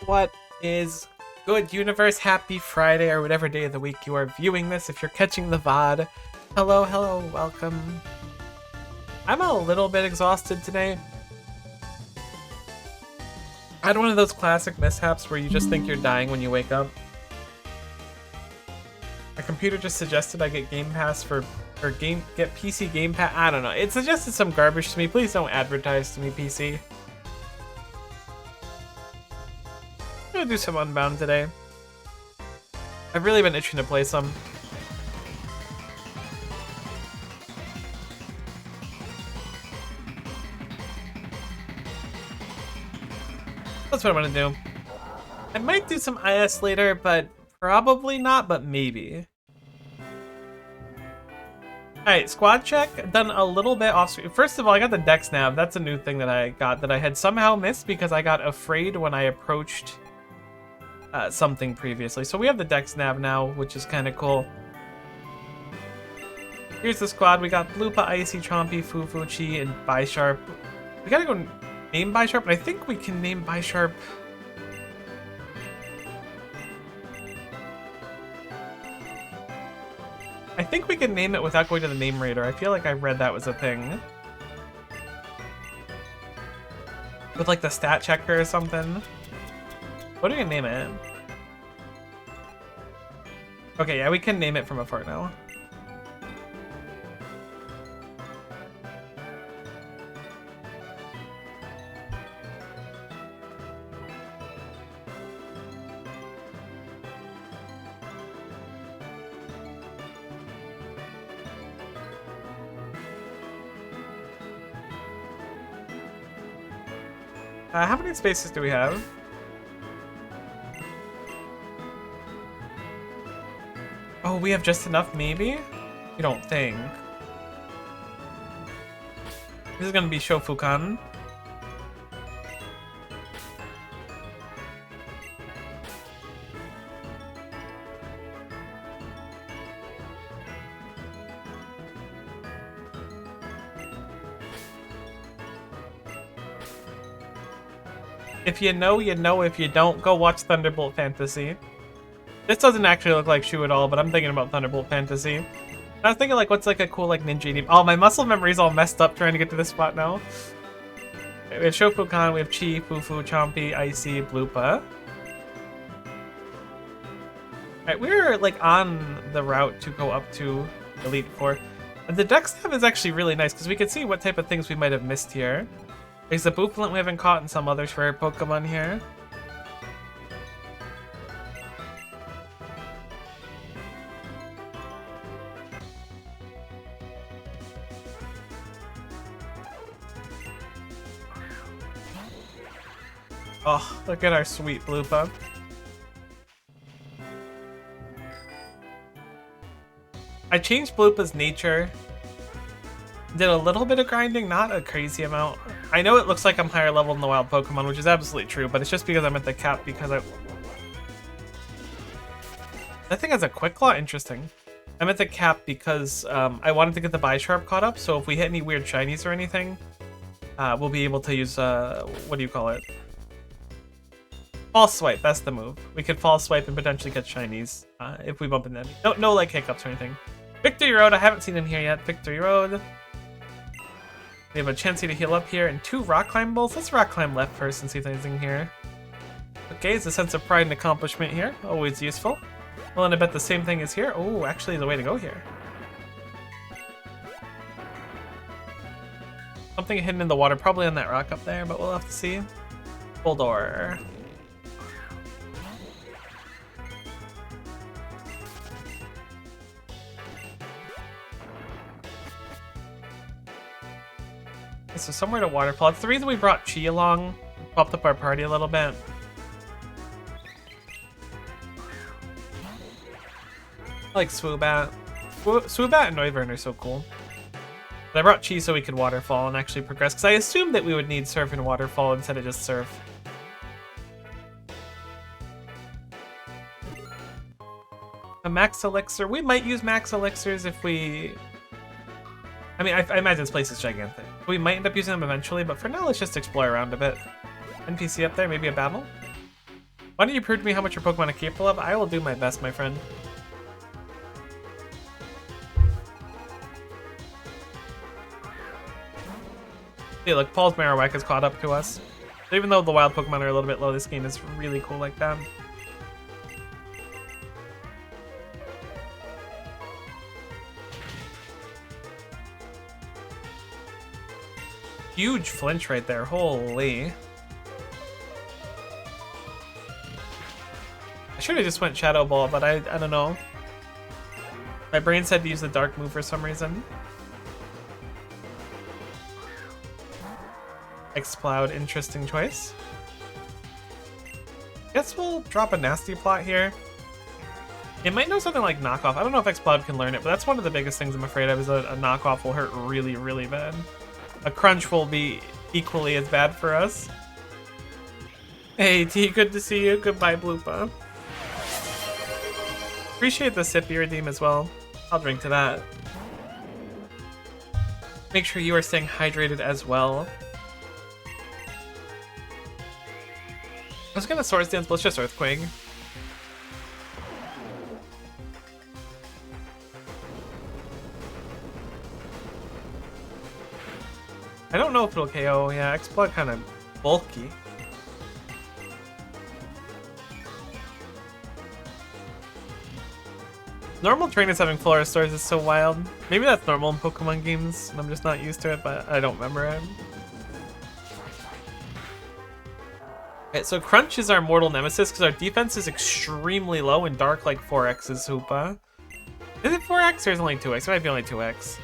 What is good, universe? Happy Friday, or whatever day of the week you are viewing this. If you're catching the VOD, hello, welcome. I'm a little bit exhausted today. I had one of those classic mishaps where you just think you're dying when you wake up. My computer just suggested I get Game Pass get PC Game Pass. I don't know. It suggested some garbage to me. Please don't advertise to me, PC. I'm gonna do some Unbound today. I've really been itching to play some. That's what I'm gonna do. I might do some IS later, but probably not, but maybe. Alright, squad check. I've done a little bit off screen. First of all, I got the Dex Nav. That's a new thing that I got that I had somehow missed because I got afraid when I approached something previously. So we have the Dex Nav now, which is kind of cool. Here's the squad. We got Blupa, Icy, Chompy, Fufuchi, and Bisharp. We gotta go name Bisharp, and I think we can name Bisharp. I think we can name it without going to the name raider. I feel like I read that was a thing. With like the stat checker or something. What are we gonna name it? Okay, yeah, we can name it from afar now. How many spaces do we have? Oh, we have just enough, maybe? You don't think? This is gonna be Shofukan. If you know, you know. If you don't, go watch Thunderbolt Fantasy. This doesn't actually look like Shu at all, but I'm thinking about Thunderbolt Fantasy. I was thinking, like, what's like a cool, like, ninja name? Oh, my muscle memory's all messed up trying to get to this spot now. We have Shofukan, we have Chi, Fufu, Chompy, Icy, Blupa. Alright, we're, like, on the route to go up to Elite Four. And the Dex Nav is actually really nice, because we can see what type of things we might have missed here. There's the Booplant we haven't caught and some other rare Pokemon here. Oh, look at our sweet Blupa. I changed Blupa's nature. Did a little bit of grinding, not a crazy amount. I know it looks like I'm higher level than the wild Pokemon, which is absolutely true, but it's just because I'm at the cap because That thing has a Quick Claw? Interesting. I'm at the cap because I wanted to get the Bisharp caught up, so if we hit any weird shinies or anything, we'll be able to use, what do you call it? False Swipe, that's the move. We could False Swipe and potentially get shinies if we bump into them. No like hiccups or anything. Victory Road, I haven't seen in here yet. Victory Road. We have a Chansey to heal up here, and 2 Rock Climb Bowls. Let's Rock Climb left first and see if there's anything here. Okay, it's a sense of pride and accomplishment here. Always useful. Well, and I bet the same thing is here. Oh, actually, there's a way to go here. Something hidden in the water, probably on that rock up there, but we'll have to see. Full door. So somewhere to waterfall. It's the reason we brought Chi along. Popped up our party a little bit. I like Swoobat. Swoobat and Noivern are so cool. But I brought Chi so we could waterfall and actually progress, because I assumed that we would need Surf and Waterfall instead of just Surf. A Max Elixir. We might use Max Elixirs if we... I mean, I imagine this place is gigantic. We might end up using them eventually, but for now, let's just explore around a bit. NPC up there, maybe a battle? Why don't you prove to me how much your Pokemon are capable of? I will do my best, my friend. See, look, Paul's Marowak has caught up to us. So even though the wild Pokemon are a little bit low, this game is really cool like that. Huge flinch right there, holy. I should have just went Shadow Ball, but I don't know. My brain said to use the Dark move for some reason. Exploud, interesting choice. Guess we'll drop a Nasty Plot here. It might know something like Knockoff. I don't know if Exploud can learn it, but that's one of the biggest things I'm afraid of is a Knockoff will hurt really, really bad. A Crunch will be equally as bad for us. Hey T, good to see you. Goodbye, Bloopa. Appreciate the Sippy redeem as well. I'll drink to that. Make sure you are staying hydrated as well. I was gonna Swords Dance, but let's just Earthquake. I don't know if it'll KO. Yeah, X-Blood kind of bulky. Normal trainers having full restores is so wild. Maybe that's normal in Pokemon games, and I'm just not used to it, but I don't remember it. Okay, so Crunch is our mortal nemesis because our defense is extremely low and Dark like 4x is Hoopa. Is it 4x or is it only 2x? It might be only 2x.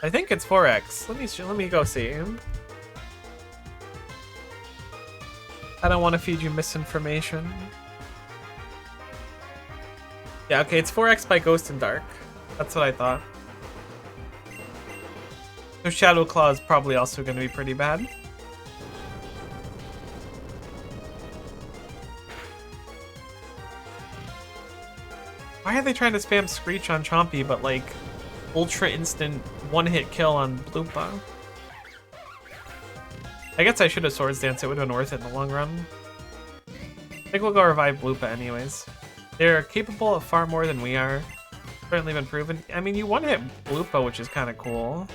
I think it's 4x. Let me go see. I don't want to feed you misinformation. Yeah, okay, it's 4x by Ghost and Dark. That's what I thought. So Shadow Claw is probably also going to be pretty bad. Why are they trying to spam Screech on Chompy, but like ultra instant one-hit kill on Bloopa? I guess I should have Swords Dance. It would have been worth it in the long run. I think we'll go revive Bloopa anyways. They're capable of far more than we are. Certainly been proven. I mean, you one-hit Bloopa, which is kind of cool.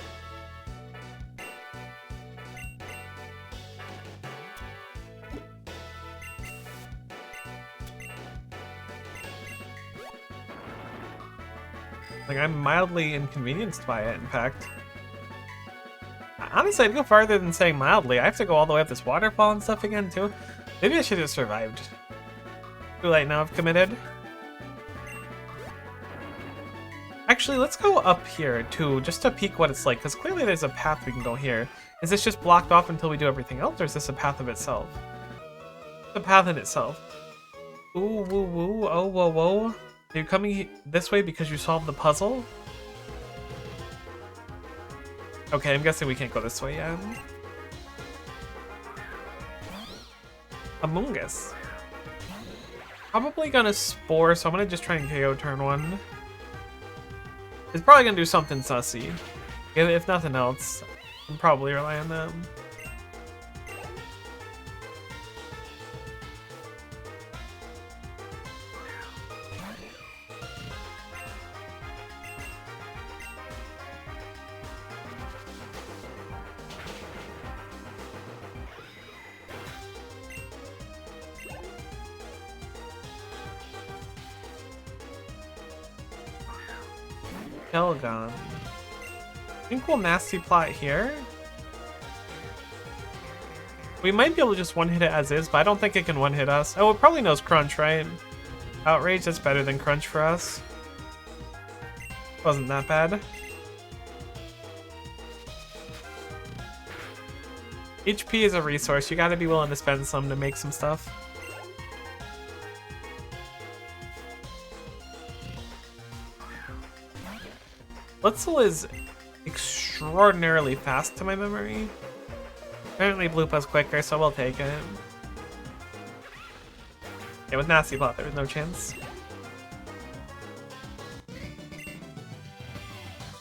Like, I'm mildly inconvenienced by it, in fact. Honestly, I'd go farther than saying mildly. I have to go all the way up this waterfall and stuff again, too. Maybe I should have survived. Too late now, I've committed. Actually, let's go up here, too, just to peek what it's like, because clearly there's a path we can go here. Is this just blocked off until we do everything else, or is this a path of itself? It's a path in itself. Ooh, woo, woo, oh, whoa, whoa. Are you coming this way because you solved the puzzle? Okay, I'm guessing we can't go this way yet. Among Us. Probably gonna Spore, so I'm gonna just try and KO turn 1. It's probably gonna do something sussy. If nothing else, I'm probably rely on them. Helgon. I think we'll Nasty Plot here. We might be able to just one-hit it as is, but I don't think it can one-hit us. Oh, it probably knows Crunch, right? Outrage, that's better than Crunch for us. Wasn't that bad. HP is a resource. You gotta be willing to spend some to make some stuff. Blitzel is extraordinarily fast to my memory. Apparently Bloopa's quicker, so we'll take it. Yeah, with Nasty Plot, there was no chance.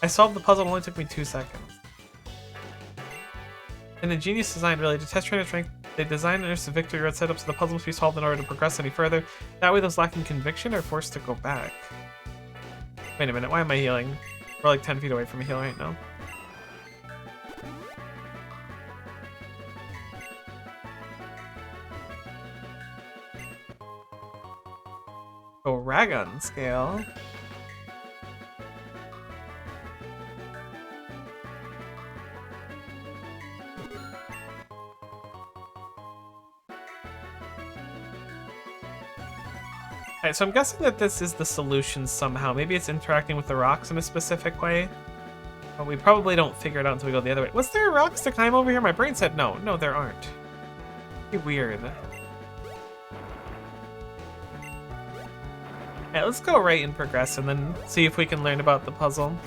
I solved the puzzle, it only took me 2 seconds. An ingenious design related to test trainer strength. They designed and the victory road set up so the puzzle must be solved in order to progress any further. That way those lacking conviction are forced to go back. Wait a minute, why am I healing? We're like 10 feet away from a heal right now. Oh, Ragon scale. Alright, so I'm guessing that this is the solution somehow. Maybe it's interacting with the rocks in a specific way. But we probably don't figure it out until we go the other way. Was there rocks to climb over here? My brain said no. No, there aren't. Pretty weird. Yeah, let's go right and progress and then see if we can learn about the puzzle.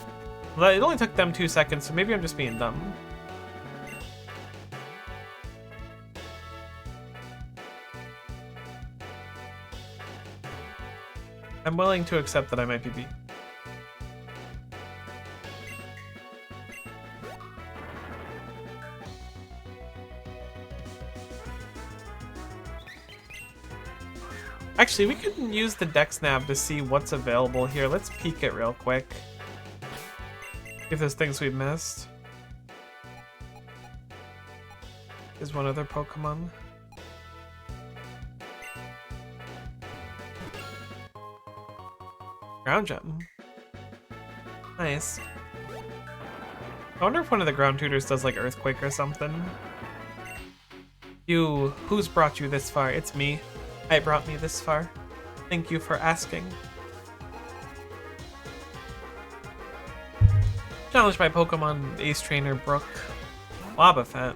Well, it only took them 2 seconds, so maybe I'm just being dumb. I'm willing to accept that I might be beat. Actually, we can use the Dex nav to see what's available here. Let's peek it real quick. If there's things we missed. There's one other Pokemon. Ground gem. Nice. I wonder if one of the ground tutors does like earthquake or something. Who's brought you this far? It's me. I brought me this far. Thank you for asking. Challenged by Pokemon Ace Trainer Brooke. Wobbuffet.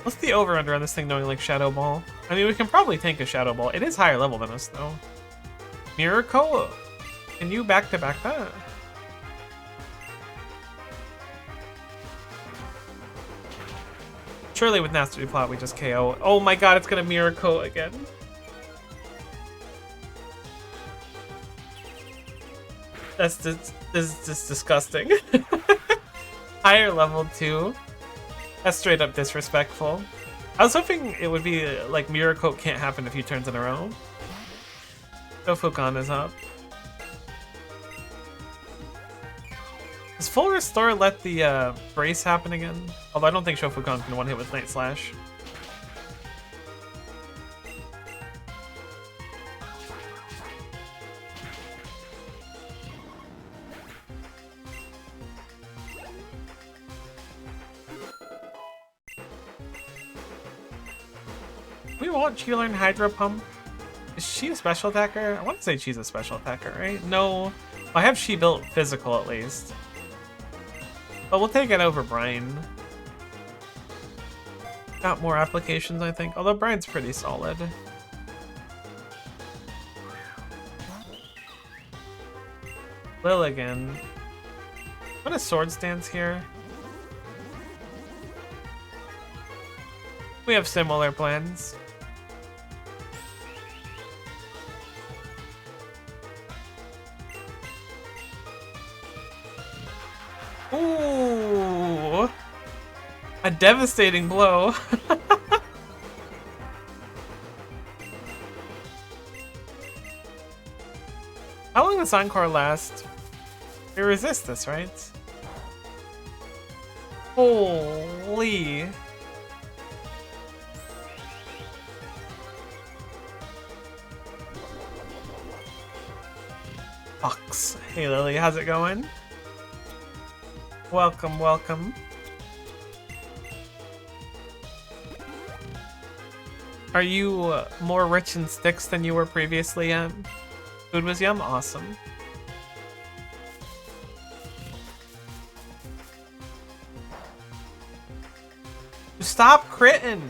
What's the over-under on this thing knowing like Shadow Ball? I mean, we can probably tank a Shadow Ball. It is higher level than us, though. Miracle? Can you back-to-back that? Surely with Mastery Plot, we just KO. Oh my god, it's gonna Miracle again. This is just disgusting. Higher level, too. That's straight up disrespectful. I was hoping it would be like Miracle can't happen a few turns in a row. Shofukan is up. Does full restore let the brace happen again? Although I don't think Shofukan can one hit with Night Slash. We want she learn Hydro Pump. Is she a special attacker? I want to say she's a special attacker, right? No. I have she built physical at least. But we'll take it over Brian. Got more applications, I think. Although Brian's pretty solid. Lilligan. What a sword stance here. We have similar plans. Ooh, a devastating blow. How long does Encore last? We resist this, right? Holy. Fox. Hey Lily, how's it going? Welcome, welcome. Are you more rich in sticks than you were previously? Food was yum? Awesome. Stop critting!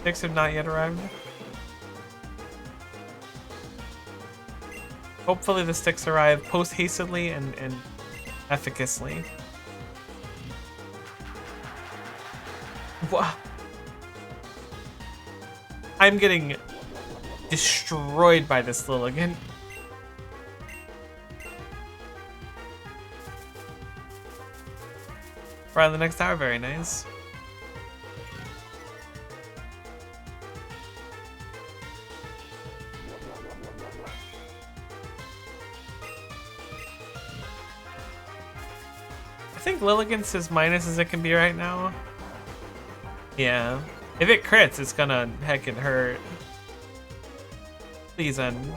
Sticks have not yet arrived. Hopefully the sticks arrive post-hastedly and efficaciously. Wow. I'm getting destroyed by this Lilligant. Right on the next tower, very nice. I think Lilligant's as minus as it can be right now. Yeah. If it crits, it's gonna heckin' hurt. Please end.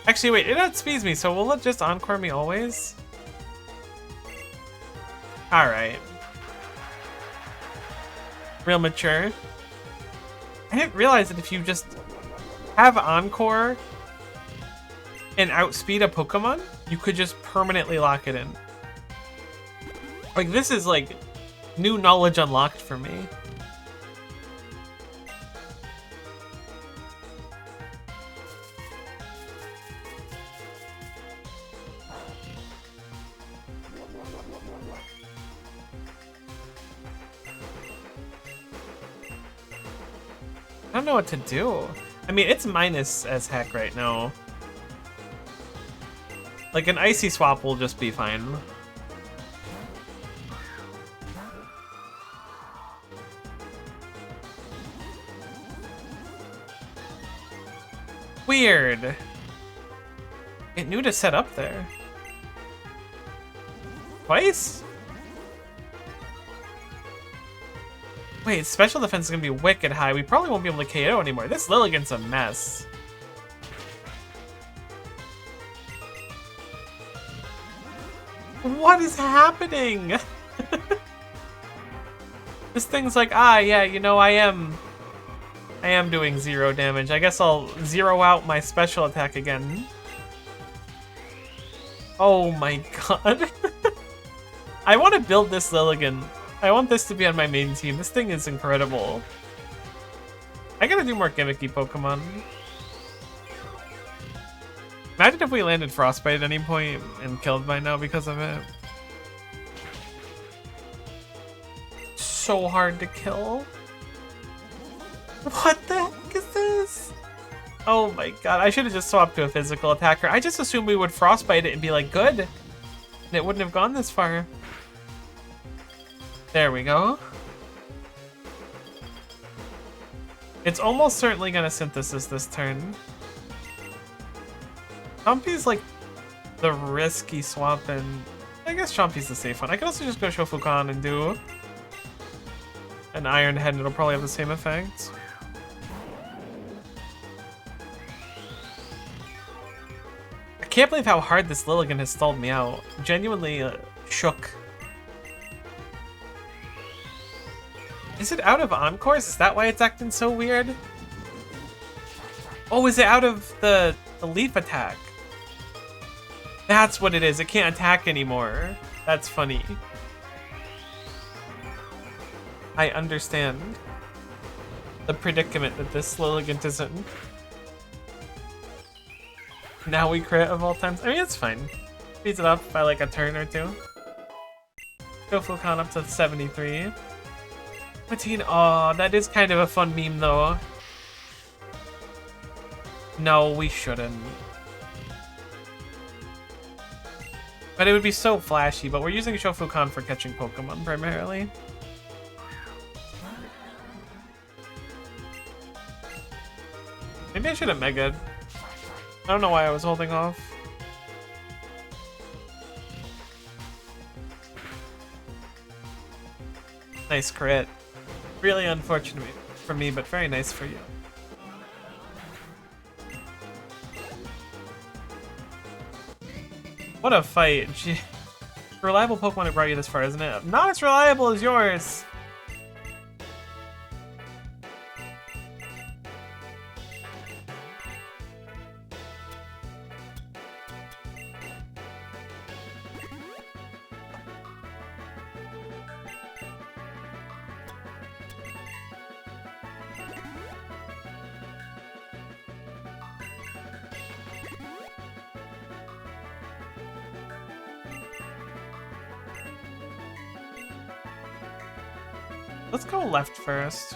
Actually, wait, it outspeeds me, so will it just encore me always? Alright. Real mature. I didn't realize that if you just have encore and outspeed a Pokemon, you could just permanently lock it in. Like, this is like new knowledge unlocked for me. I don't know what to do. I mean, it's minus as heck right now. Like, an Icy Swap will just be fine. Weird. It knew to set up there. Twice? Wait, special defense is gonna be wicked high. We probably won't be able to KO anymore. This Lilligant's a mess. What is happening? This thing's like, yeah, you know, I am doing 0 damage. I guess I'll zero out my special attack again. Oh my god. I want to build this Lilligant. I want this to be on my main team. This thing is incredible. I gotta do more gimmicky Pokemon. Imagine if we landed Frostbite at any point and killed by now because of it. So hard to kill. What the heck is this? Oh my god, I should have just swapped to a physical attacker. I just assumed we would Frostbite it and be like, good. And it wouldn't have gone this far. There we go. It's almost certainly gonna Synthesis this turn. Chompy's like the risky swap, and I guess Chompy's the safe one. I could also just go Shofukan and do an Iron Head and it'll probably have the same effect. I can't believe how hard this Lilligant has stalled me out. Genuinely shook. Is it out of Encores? Is that why it's acting so weird? Oh, is it out of the leaf attack? That's what it is. It can't attack anymore. That's funny. I understand the predicament that this Lilligant is in. Now we crit of all times. I mean, it's fine. Speeds it up by like a turn or two. Go Fukan up to 73. 15. Aw, that is kind of a fun meme though. No, we shouldn't. But it would be so flashy, but we're using Shofukan for catching Pokemon primarily. Maybe I should have Mega'd. I don't know why I was holding off. Nice crit. Really unfortunate for me, but very nice for you. What a fight. Gee. Reliable Pokemon that brought you this far, isn't it? Not as reliable as yours! Let's go left first.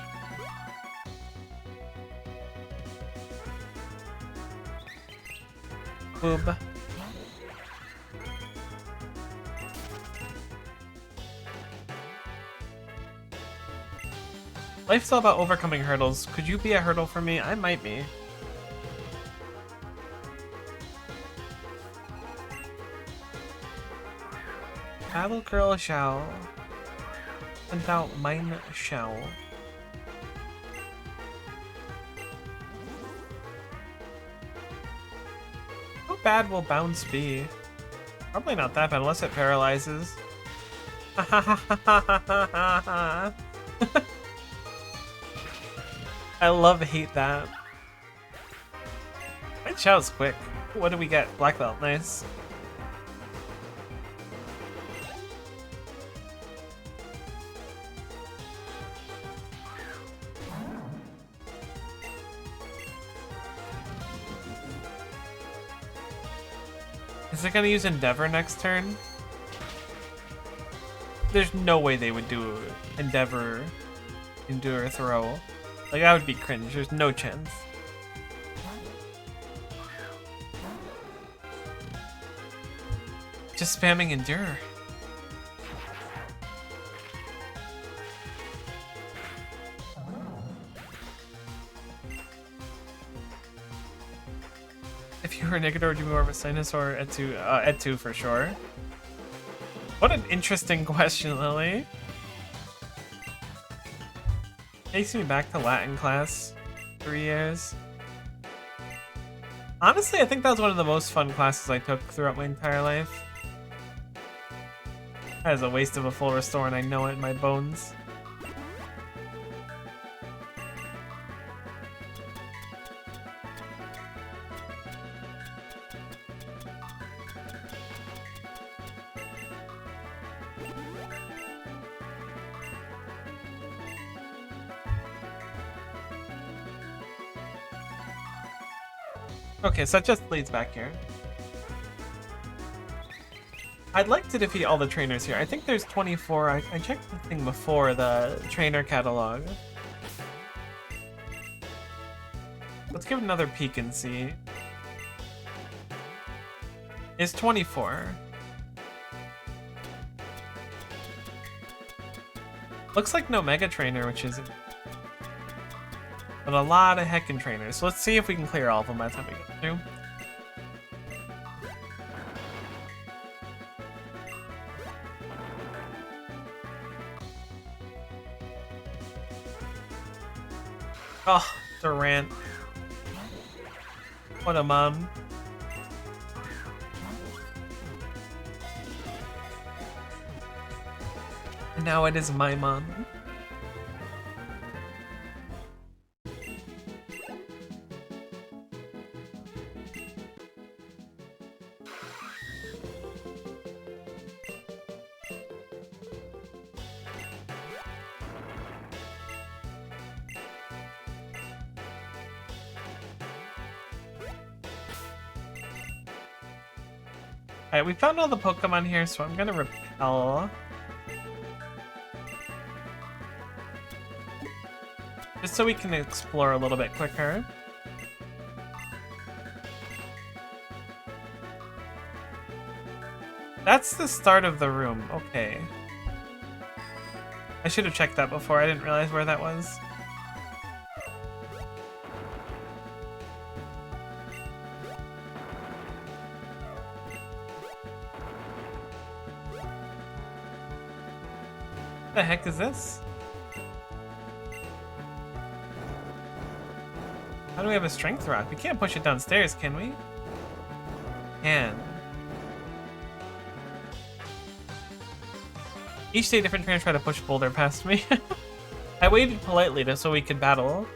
Boob. Life's all about overcoming hurdles. Could you be a hurdle for me? I might be. Battle girl shall. And thou mine shall. How bad will bounce be? Probably not that bad unless it paralyzes. I love hate that. My chow's quick. What do we get? Black belt, nice. Is it gonna use Endeavor next turn? There's no way they would do Endeavor Endure Throw. Like, that would be cringe. There's no chance. Just spamming Endure. If you were a Negator, would you be more of a Sinus or Etu for sure? What an interesting question, Lily. Takes me back to Latin class. 3 years. Honestly, I think that was one of the most fun classes I took throughout my entire life. That is a waste of a full restore, and I know it in my bones. Okay, so that just leads back here. I'd like to defeat all the trainers here. I think there's 24. I checked the thing before, the trainer catalog. Let's give it another peek and see. It's 24. Looks like no Mega Trainer, which is... But a lot of heckin' trainers. So let's see if we can clear all of them by the time we get through. Oh, Durant. What a mom. And now it is my mom. Alright, we found all the Pokemon here, so I'm gonna repel. Just so we can explore a little bit quicker. That's the start of the room, okay. I should have checked that before, I didn't realize where that was. What the heck is this? How do we have a strength rock? We can't push it downstairs, can we? Can. Each day different trainers try to push Boulder past me. I waited politely so we could battle.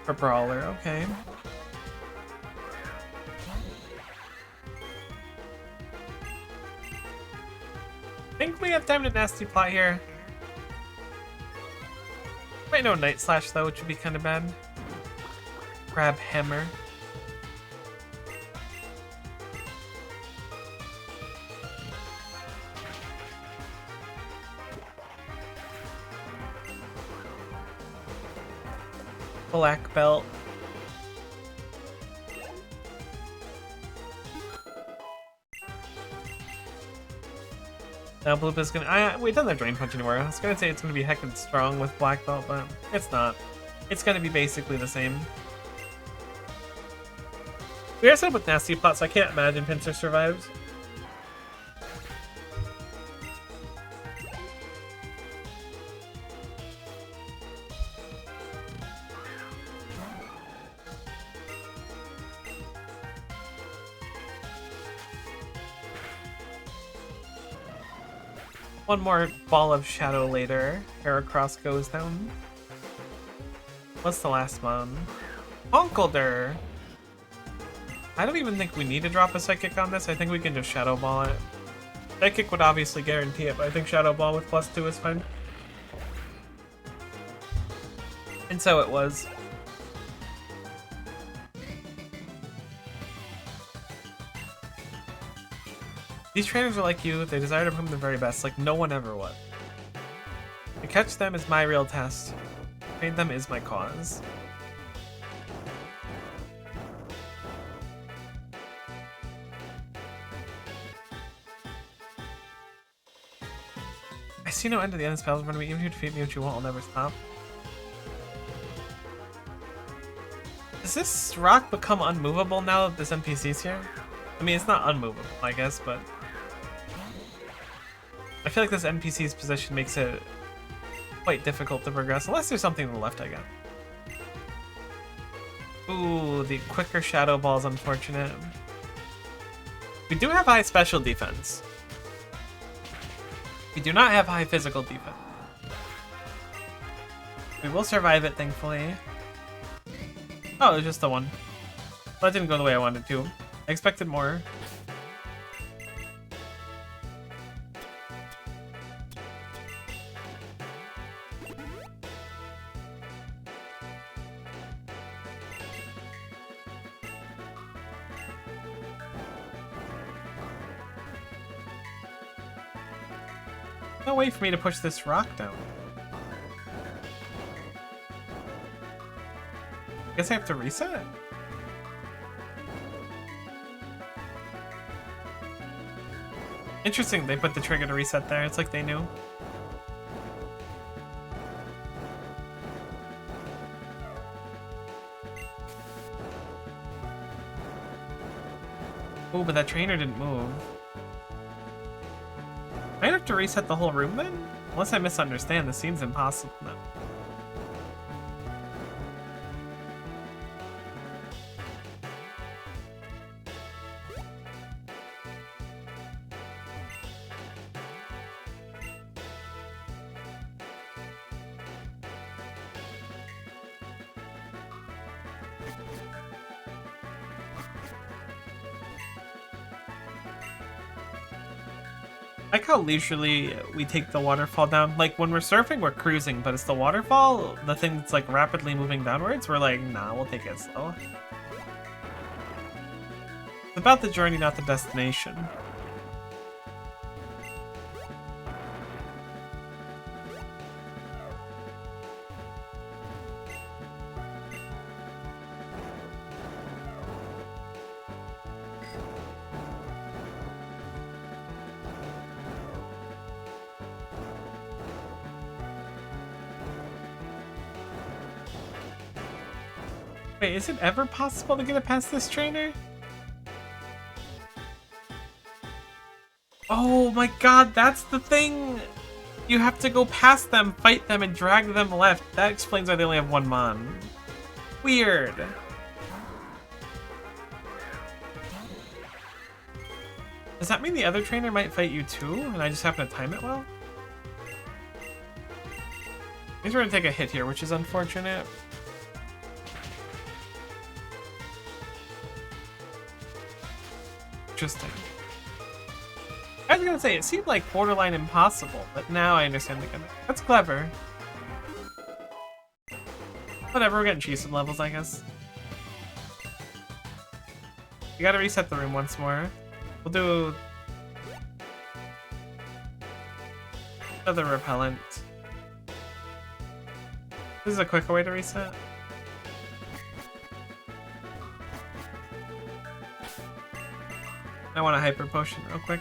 For Brawler, okay. I think we have time to nasty plot here. Might know Night Slash though, which would be kind of bad. Grab Hammer. Black Belt. Now Bloop is gonna. We don't have Drain Punch anymore. I was gonna say it's gonna be heckin' strong with Black Belt, but it's not. It's gonna be basically the same. We are set up with Nasty Plot, so I can't imagine Pinsir survives. One more ball of shadow later. Heracross goes down. What's the last one? Honkelder! I don't even think we need to drop a Psychic on this. I think we can just Shadow Ball it. Psychic would obviously guarantee it, but I think Shadow Ball with +2 is fine. And so it was. These trainers are like you, they desire to become the very best, like no one ever would. To catch them is my real test. To train them is my cause. I see no end to the end of spells in front of me. Even if you defeat me, which you won't, I'll never stop. Does this rock become unmovable now that this NPC's here? I mean, it's not unmovable, I guess, but I feel like this NPC's position makes it quite difficult to progress, unless there's something to the left, I guess. Ooh, the quicker Shadow Ball is unfortunate. We do have high special defense. We do not have high physical defense. We will survive it, thankfully. Oh, it was just the one. Well, that didn't go the way I wanted to. I expected more. No way for me to push this rock down. Guess I have to reset? Interesting, they put the trigger to reset there. It's like they knew. Oh, but that trainer didn't move. Might have to reset the whole room then? Unless I misunderstand, this seems impossible now. I like how leisurely we take the waterfall down. Like, when we're surfing, we're cruising, but it's the waterfall, the thing that's, like, rapidly moving downwards, we're like, nah, we'll take it slow. It's about the journey, not the destination. Wait, is it ever possible to get it past this trainer? Oh my god, that's the thing! You have to go past them, fight them, and drag them left. That explains why they only have one mon. Weird. Does that mean the other trainer might fight you too, and I just happen to time it well? I guess we're gonna take a hit here, which is unfortunate. Interesting. I was gonna say, it seemed like borderline impossible, but now I understand the gimmick. That's clever. Whatever, we're getting cheese levels, I guess. We gotta reset the room once more. We'll do another repellent. This is a quicker way to reset. I want a hyper potion real quick.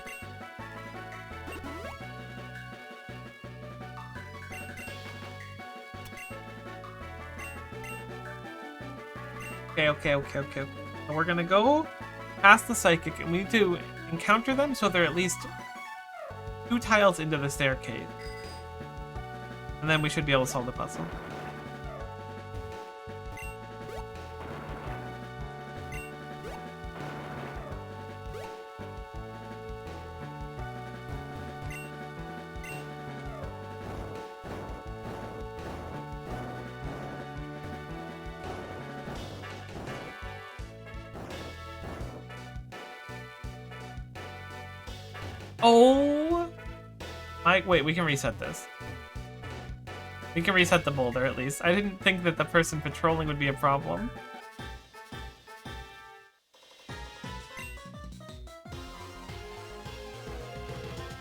Okay. So we're gonna go past the psychic, and we need to encounter them so they're at least 2 tiles into the staircase. And then we should be able to solve the puzzle. Oh! Wait, we can reset this. We can reset the boulder, at least. I didn't think that the person patrolling would be a problem.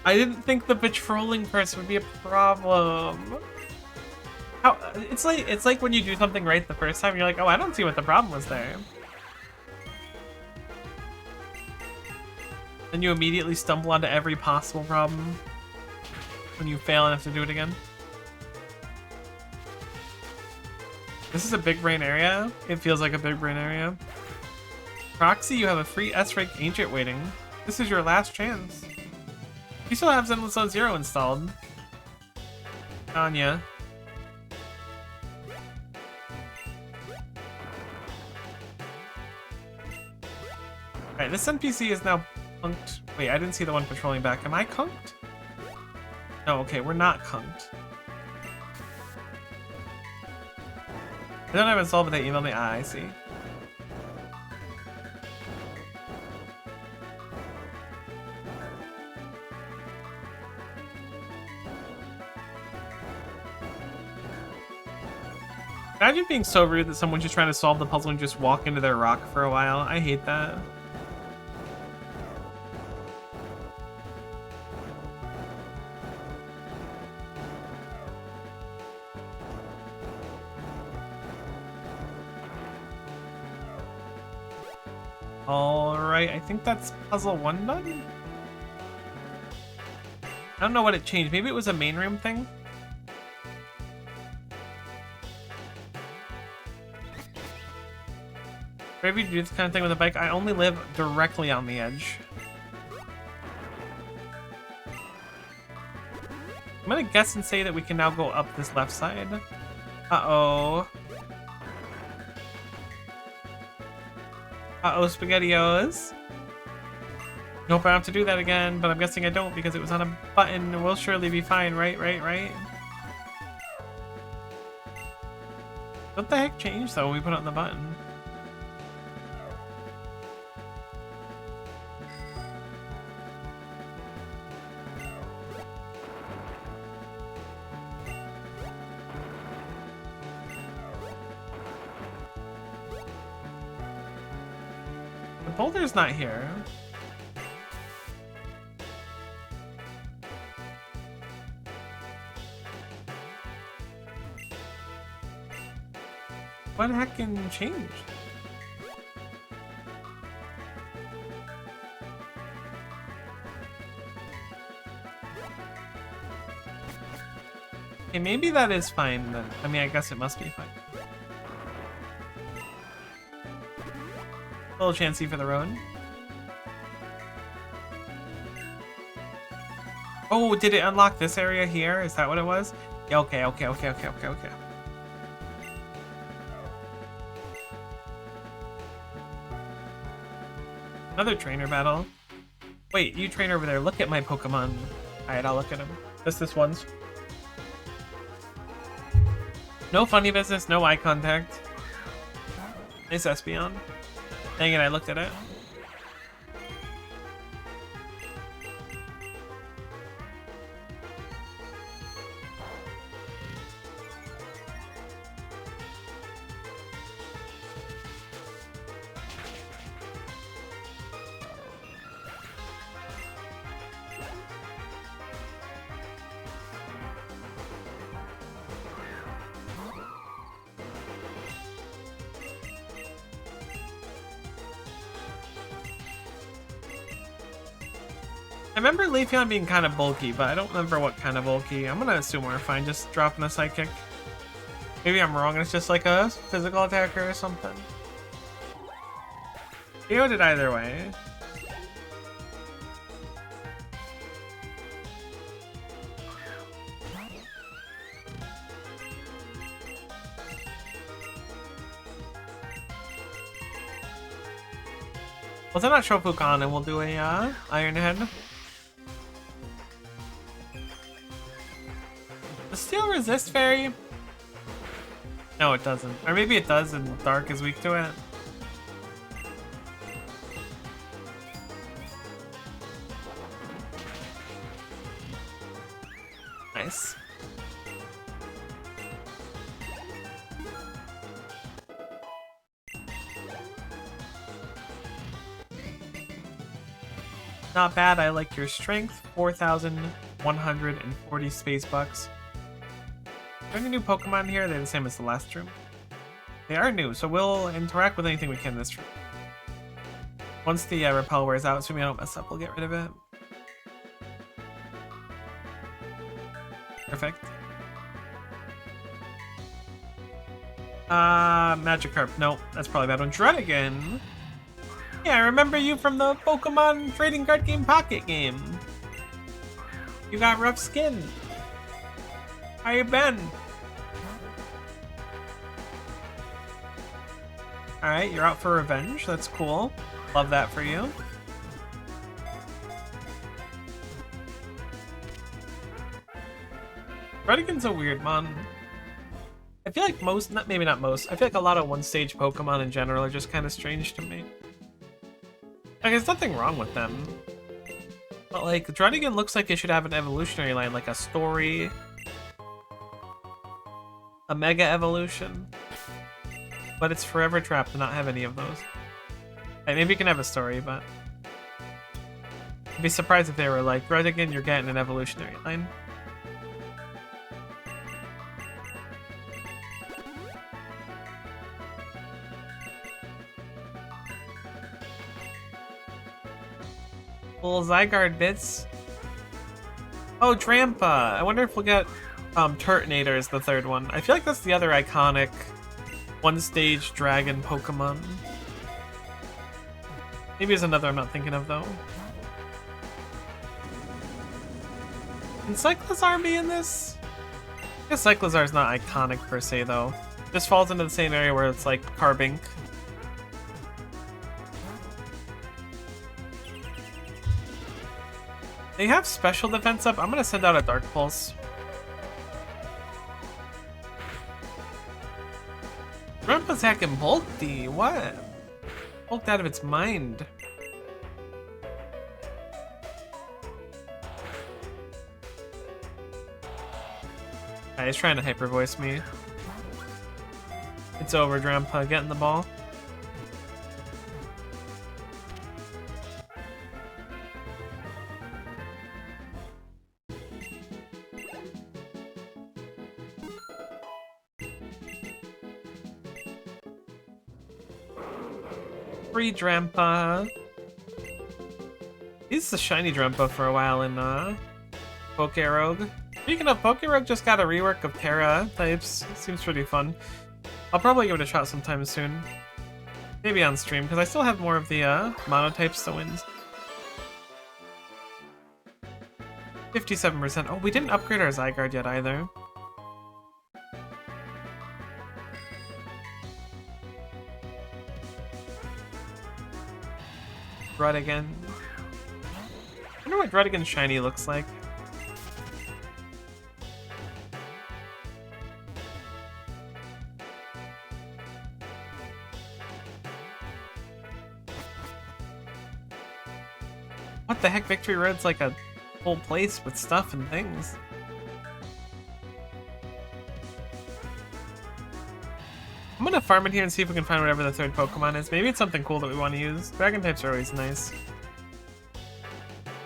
I didn't think the patrolling person would be a problem. How? It's like when you do something right the first time, you're like, oh, I don't see what the problem was there. And you immediately stumble onto every possible problem when you fail and have to do it again. This is a big brain area. It feels like a big brain area. Proxy, you have a free S-Rank Ancient waiting. This is your last chance. You still have Zenless Zone 0 installed. Anya. Alright, this NPC is now kunked. Wait, I didn't see the one patrolling back. Am I kunked? No, okay, we're not kunked. I don't have it solved, but they emailed me. Ah, I see. Imagine being so rude that someone's just trying to solve the puzzle and just walk into their rock for a while. I hate that. Alright, I think that's puzzle 1 done? I don't know what it changed. Maybe it was a main room thing? Maybe you do this kind of thing with a bike. I only live directly on the edge. I'm gonna guess and say that we can now go up this left side. Uh-oh. Uh-oh, SpaghettiOs. Nope, I have to do that again, but I'm guessing I don't because it was on a button. We'll surely be fine, right? What the heck changed, though, when we put it on the button? The boulder's not here. What heckin' changed? Okay, maybe that is fine then. I mean, I guess it must be fine. A little chancy for the road. Oh, did it unlock this area here? Is that what it was? Yeah, okay. Another trainer battle. Wait, you train over there. Look at my Pokemon. Alright, I'll look at him. Just this once. No funny business, no eye contact. Nice Espeon. Dang it, I looked at it. I remember Leafeon being kind of bulky, but I don't remember what kind of bulky. I'm gonna assume we're fine, just dropping a Psychic. Maybe I'm wrong and it's just like a physical attacker or something. KO'd it either way. Well, then not Shofukan, and we'll do a Iron Head. Does Steel resist Fairy? No, it doesn't. Or maybe it does, and Dark is weak to it. Nice. Not bad, I like your strength. 4,140 space bucks. Are there any new Pokemon here? They're the same as the last room. They are new, so we'll interact with anything we can in this room. Once the repel wears out, assuming I don't mess up, we'll get rid of it. Perfect. Magikarp. No, that's probably a bad one. Druddigon. Yeah, I remember you from the Pokemon trading card game Pocket game. You got rough skin. How you been? Alright, you're out for revenge. That's cool. Love that for you. Druddigon's a weird mon. I feel like maybe not most, I feel like a lot of one-stage Pokemon in general are just kind of strange to me. Like, there's nothing wrong with them. But, like, Druddigon looks like it should have an evolutionary line, like a story, a Mega Evolution. But it's forever trapped to not have any of those. Hey, maybe you can have a story, but I'd be surprised if they were like, Druddigon, you're getting an evolutionary line. Little Zygarde bits. Oh, Drampa. I wonder if we'll get Turtonator as the third one. I feel like that's the other iconic one-stage dragon Pokemon. Maybe there's another I'm not thinking of, though. Can Cyclizar be in this? I guess Cyclizar's not iconic per se, though. Just falls into the same area where it's like Carbink. They have special defense up. I'm gonna send out a Dark Pulse. Grandpa's hacking Bolty. What? Bulked out of its mind. He's trying to hyper voice me. It's over, Grandpa. Getting the ball. Free Drampa. He's the shiny Drampa for a while in Pokerogue. Speaking of, Pokerogue just got a rework of Terra types. Seems pretty fun. I'll probably give it a shot sometime soon. Maybe on stream, because I still have more of the monotypes to win. 57%. Oh, we didn't upgrade our Zygarde yet either. Druddigon. I wonder what Druddigon shiny looks like. What the heck? Victory Road's like a whole place with stuff and things. I'm gonna farm in here and see if we can find whatever the third Pokemon is. Maybe it's something cool that we want to use. Dragon types are always nice.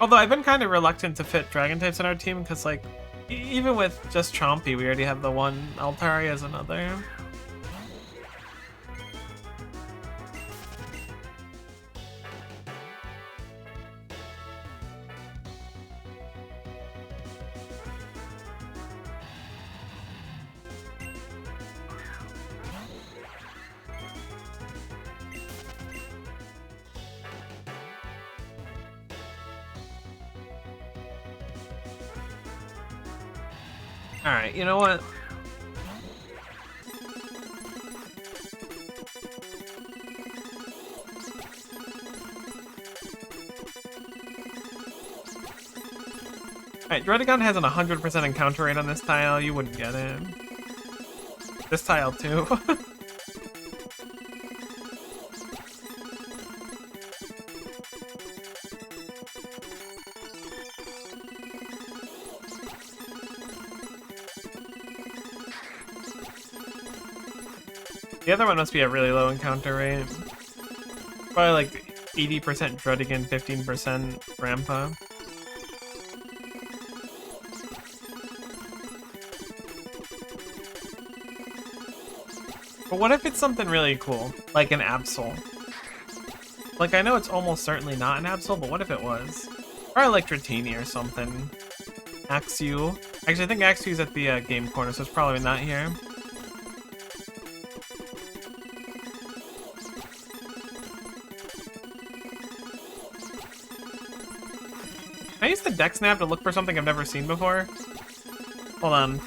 Although I've been kind of reluctant to fit Dragon types in our team because, like, even with just Chompy, we already have the one. Altaria as another. Alright, you know what? Alright, Dredagon has an 100% encounter rate on this tile. You wouldn't get it. This tile, too. The other one must be a really low encounter rate. Probably like 80% Druddigan, 15% Grandpa. But what if it's something really cool, like an Absol? Like, I know it's almost certainly not an Absol, but what if it was? Probably like Dratini or something. Axew. Actually, I think Axew's at the game corner, so it's probably not here. I used the Dex Nav to look for something I've never seen before. Hold on.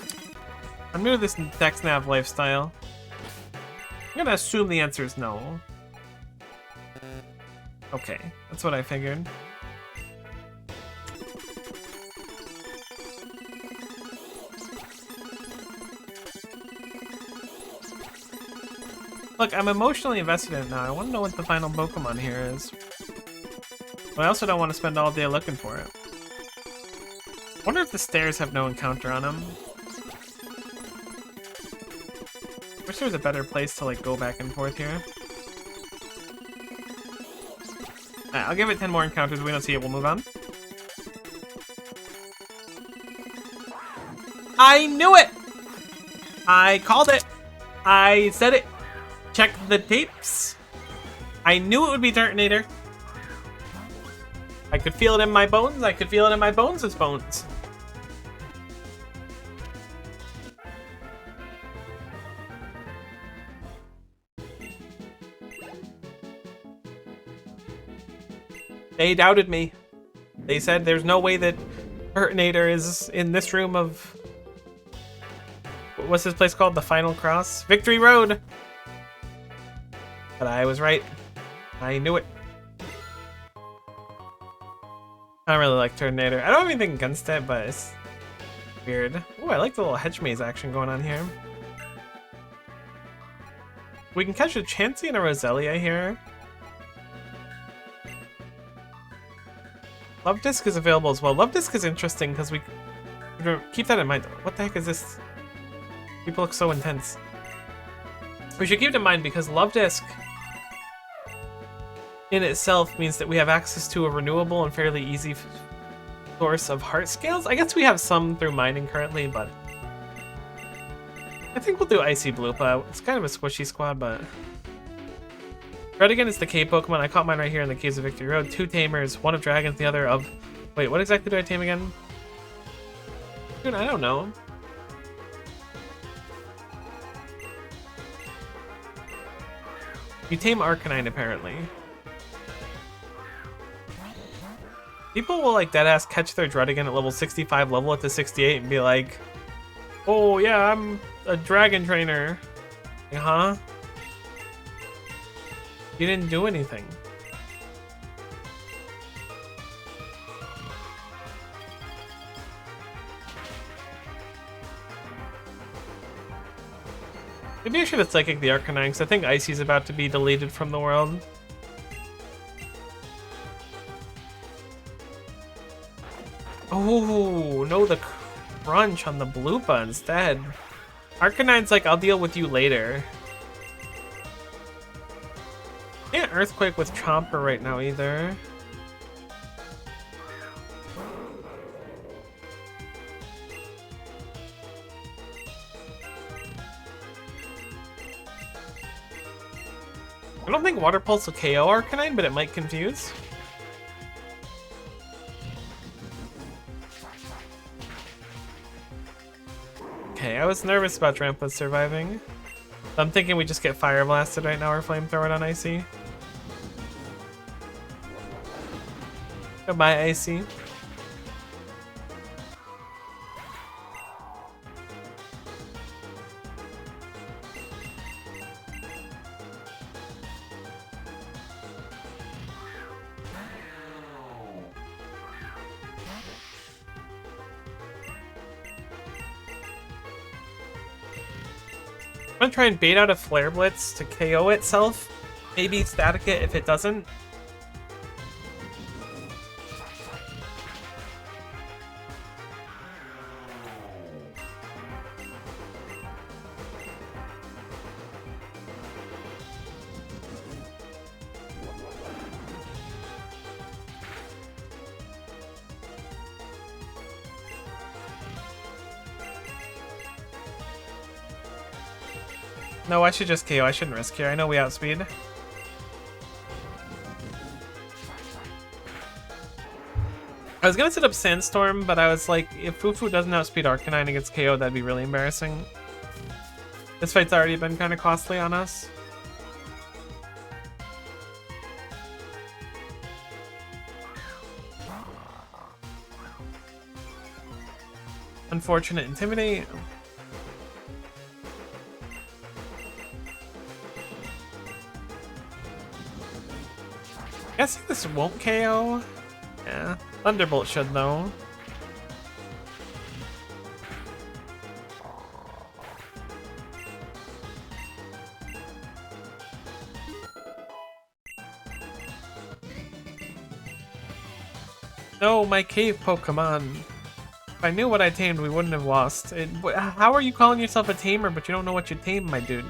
I'm new to this Dex Nav lifestyle. I'm gonna assume the answer is no. Okay, that's what I figured. Look, I'm emotionally invested in it now. I want to know what the final Pokemon here is. But I also don't want to spend all day looking for it. I wonder if the stairs have no encounter on them. Wish there was a better place to like go back and forth here. Alright, I'll give it 10 more encounters. If we don't see it, we'll move on. I knew it! I called it! I said it! Check the tapes! I knew it would be Turtonator. I could feel it in my bones. I could feel it in my bones' bones. They doubted me. They said there's no way that Turtonator is in this room of... What's this place called? The Final Cross? Victory Road! But I was right. I knew it. I don't really like Turtonator. I don't have anything against it, but it's weird. Oh, I like the little hedge maze action going on here. We can catch a Chansey and a Roselia here. Love Disc is available as well. Love Disc is interesting because we keep that in mind. What the heck is this? People look so intense. We should keep it in mind because Love Disc in itself means that we have access to a renewable and fairly easy source of heart scales. I guess we have some through mining currently, but I think we'll do Icy Bloopa. It's kind of a squishy squad, but Druddigan is the cave Pokemon. I caught mine right here in the Caves of Victory Road. 2 tamers, one of dragons, the other of... Wait, what exactly do I tame again? Dude, I don't know. You tame Arcanine, apparently. People will, like, deadass catch their Druddigan at level 65, level it to 68, and be like, oh, yeah, I'm a dragon trainer. Like, huh? You didn't do anything. Maybe I should have Psychic the Arcanine, because I think Icy's about to be deleted from the world. Oh, no, the crunch on the Bloopa instead. Arcanine's like, I'll deal with you later. Can't Earthquake with Chomper right now either. I don't think Water Pulse will KO Arcanine, but it might confuse. Okay, I was nervous about Drampa surviving. I'm thinking we just get Fire Blasted right now or Flamethrower on Icy. Goodbye, Icy. I'm gonna try and bait out a Flare Blitz to KO itself. Maybe static it if it doesn't. No, I should just KO. I shouldn't risk here. I know we outspeed. I was gonna set up Sandstorm, but I was like, if Fufu doesn't outspeed Arcanine and gets KO, that'd be really embarrassing. This fight's already been kind of costly on us. Unfortunate Intimidate. Guessing this won't KO. Yeah, Thunderbolt should though. No, my cave Pokemon. If I knew what I tamed, we wouldn't have lost. How are you calling yourself a tamer, but you don't know what you tamed, my dude?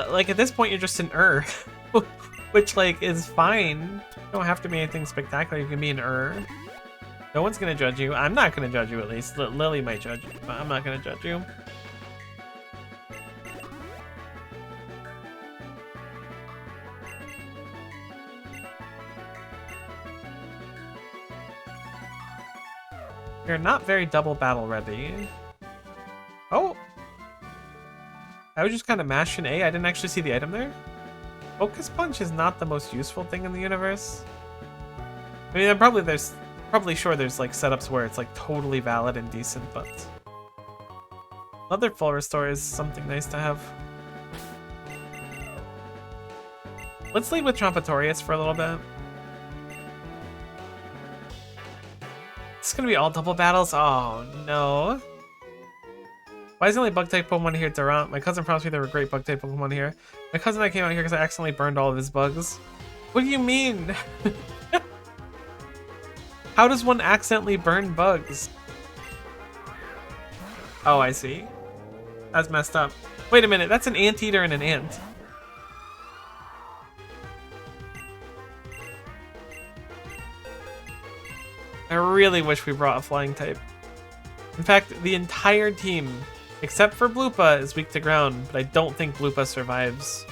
Like, at this point, you're just an which, like, is fine. You don't have to be anything spectacular. You can be an No one's gonna judge you. I'm not gonna judge you, at least. Lily might judge you, but I'm not gonna judge you. You're not very double battle ready. Oh! I was just kind of mashing A. I didn't actually see the item there. Focus Punch is not the most useful thing in the universe. I mean, probably sure there's like setups where it's like totally valid and decent, but another full restore is something nice to have. Let's lead with Trompatorius for a little bit. It's gonna be all double battles. Oh no. Why is the only bug-type Pokemon here? Durant. My cousin promised me there were great bug-type Pokemon here. My cousin and I came out here because I accidentally burned all of his bugs. What do you mean? How does one accidentally burn bugs? Oh, I see. That's messed up. Wait a minute, that's an anteater and an ant. I really wish we brought a flying type. In fact, the entire team, except for Bloopa, is weak to ground, but I don't think Bloopa survives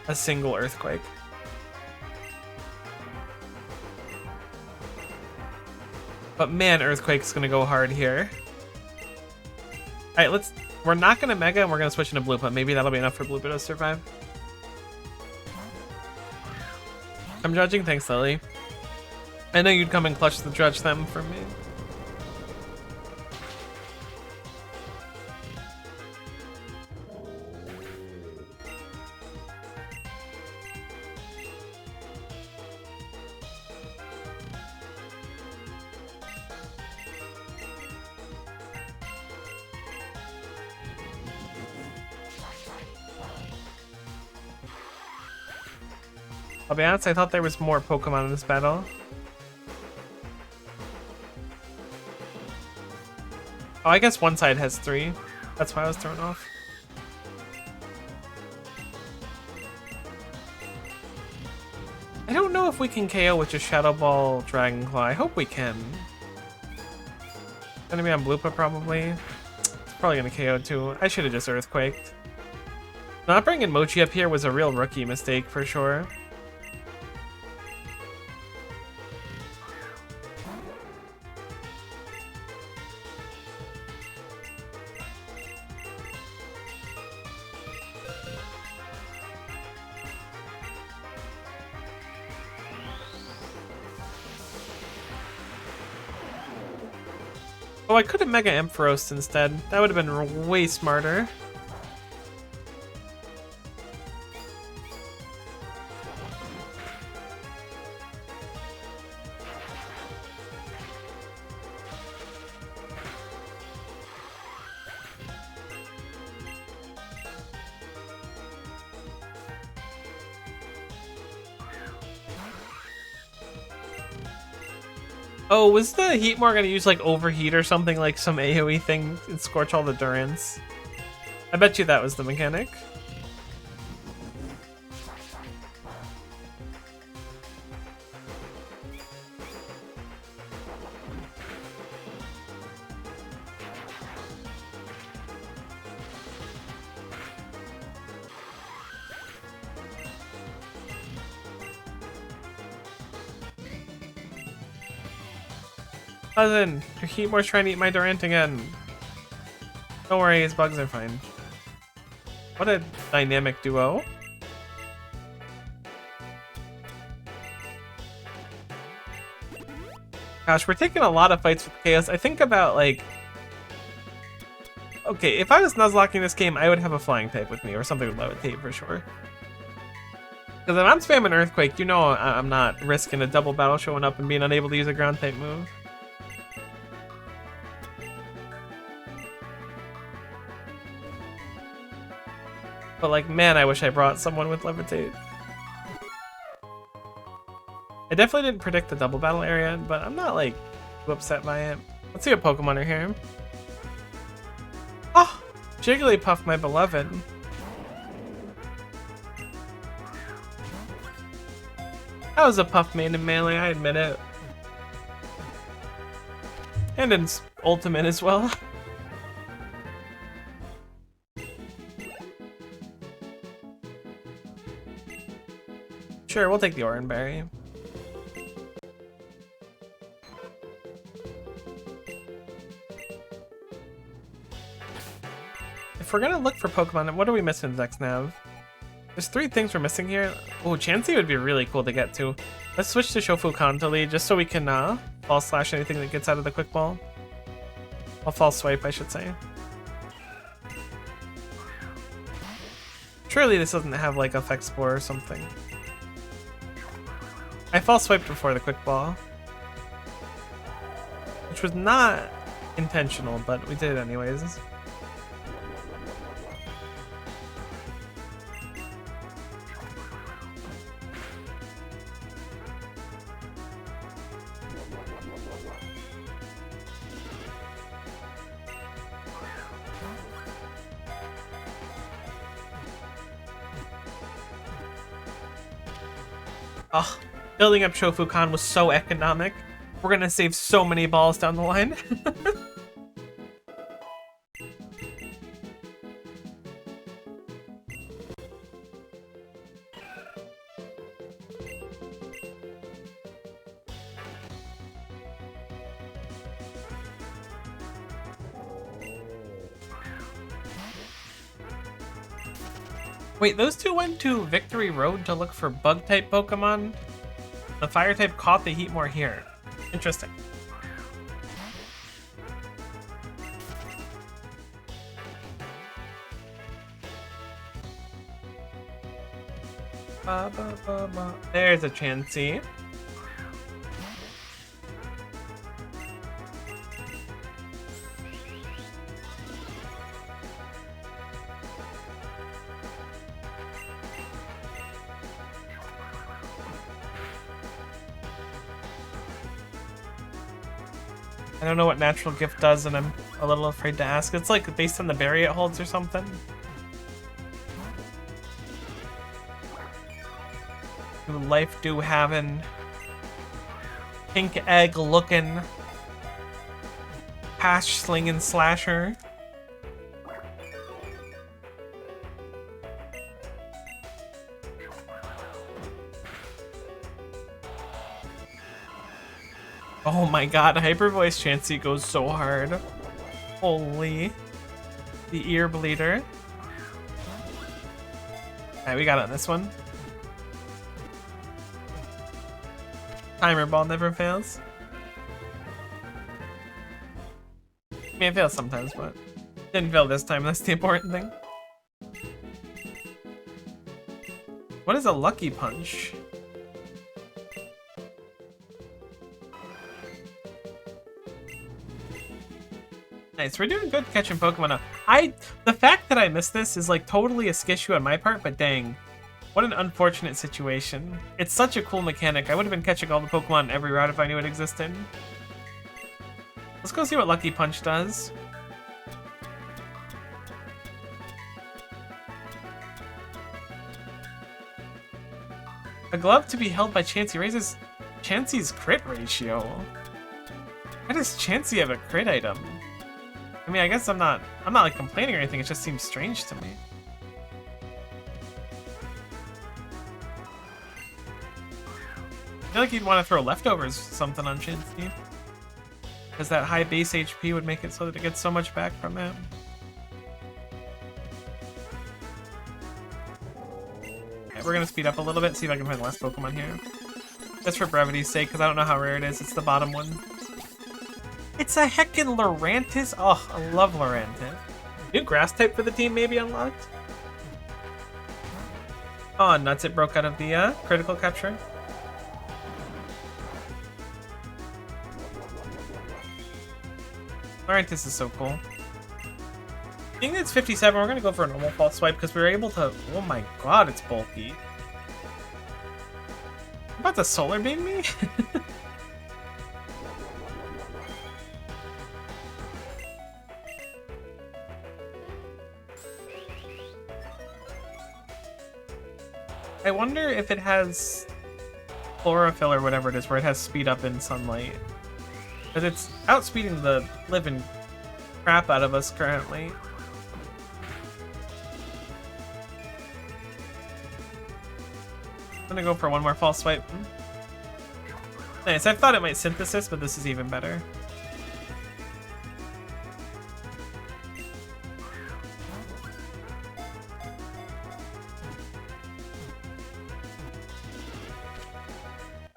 a single earthquake. But man, Earthquake's gonna go hard here. Alright, we're not gonna Mega and we're gonna switch into Bloopa. Maybe that'll be enough for Bloopa to survive. I'm judging, thanks Lily. I know you'd come and clutch the judge them for me. I'll be honest, I thought there was more Pokemon in this battle. Oh, I guess one side has 3. That's why I was thrown off. I don't know if we can KO with just Shadow Ball, Dragon Claw. I hope we can. Gonna be on Bloopa probably. It's probably gonna KO too. I should have just Earthquaked. Not bringing Mochi up here was a real rookie mistake for sure. Oh, I could have Mega Ampharos instead. That would have been way smarter. Oh, was the Heatmore gonna use like overheat or something, like some AoE thing and scorch all the Durants? I bet you that was the mechanic. Cousin, your Heatmore's trying to eat my Durant again. Don't worry, his bugs are fine. What a dynamic duo. Gosh, we're taking a lot of fights with Chaos. I think about, like... Okay, if I was Nuzlocking this game, I would have a Flying type with me, or something with Levitate for sure. Because if I'm spamming Earthquake, you know I'm not risking a double battle showing up and being unable to use a ground type move. But like, man, I wish I brought someone with Levitate. I definitely didn't predict the double battle area, but I'm not like too upset by it. Let's see what Pokemon are here. Oh, Jigglypuff, my beloved. That was a Puff main in Melee, I admit it. And in Ultimate as well. Sure, we'll take the Oranberry. If we're gonna look for Pokemon, what are we missing in Zexnav? There's 3 things we're missing here. Oh, Chansey would be really cool to get to. Let's switch to Shofukan to lead, just so we can False Slash anything that gets out of the Quick Ball. Well, False Swipe, I should say. Surely this doesn't have like Effect Spore or something. I False Swiped before the Quick Ball. Which was not intentional, but we did it anyways. Oh, building up Shofukan was so economic. We're gonna save so many balls down the line. Wait, those two went to Victory Road to look for Bug-type Pokemon? The Fire-type caught the Heatmore here. Interesting. There's a Chansey. I don't know what Natural Gift does, and I'm a little afraid to ask. It's like based on the berry it holds or something. Life do having pink egg looking hash slinging slasher. Oh my god, Hyper Voice Chansey goes so hard. Holy. The ear bleeder. Alright, we got it on this one. Timer ball never fails. I mean, it fails sometimes, but didn't fail this time. That's the important thing. What is a Lucky Punch? Nice, we're doing good catching Pokemon now. The fact that I missed this is like totally a skishu on my part, but dang. What an unfortunate situation. It's such a cool mechanic. I would have been catching all the Pokemon in every route if I knew it existed. Let's go see what Lucky Punch does. A glove to be held by Chansey raises Chansey's crit ratio. Why does Chansey have a crit item? I mean, I guess I'm not like complaining or anything, it just seems strange to me. I feel like you'd want to throw leftovers something on Chansey. Because that high base HP would make it so that it gets so much back from it. Okay, we're gonna speed up a little bit, see if I can find the last Pokemon here. Just for brevity's sake, because I don't know how rare it is. It's the bottom one. It's a heckin' Lurantis. Oh, I love Lurantis. New grass type for the team maybe unlocked? Oh, nuts, it broke out of the critical capture. Lurantis is so cool. I think it's 57. We're gonna go for a normal false swipe because we were able to. Oh my god, it's bulky. About to solar beam me? I wonder if it has chlorophyll or whatever it is, where it has speed up in sunlight. Because it's outspeeding the living crap out of us currently. I'm gonna go for one more false swipe. Nice, I thought it might synthesis, but this is even better.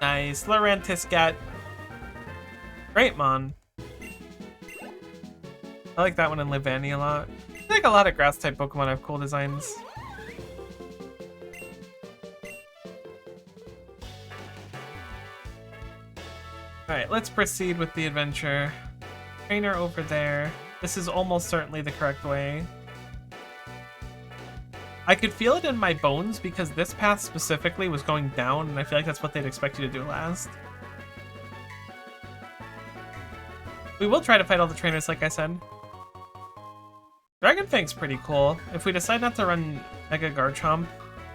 Nice, Lurantis got Great Mon. I like that one in Livani a lot. I think a lot of grass type Pokemon have cool designs. Alright, let's proceed with the adventure. Trainer over there. This is almost certainly the correct way. I could feel it in my bones because this path specifically was going down, and I feel like that's what they'd expect you to do last. We will try to fight all the trainers, like I said. Dragon Fang's pretty cool. If we decide not to run Mega Garchomp,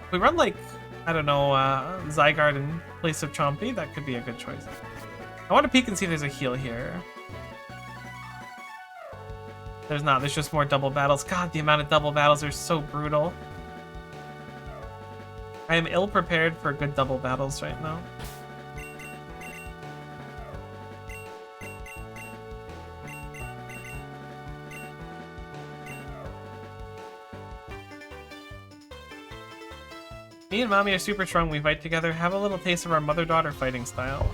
if we run like, I don't know, Zygarde in place of Chompy, that could be a good choice. I want to peek and see if there's a heal here. There's not, there's just more double battles. God, the amount of double battles are so brutal. I am ill-prepared for good double battles right now. Me and Mommy are super strong. We fight together. Have a little taste of our mother-daughter fighting style.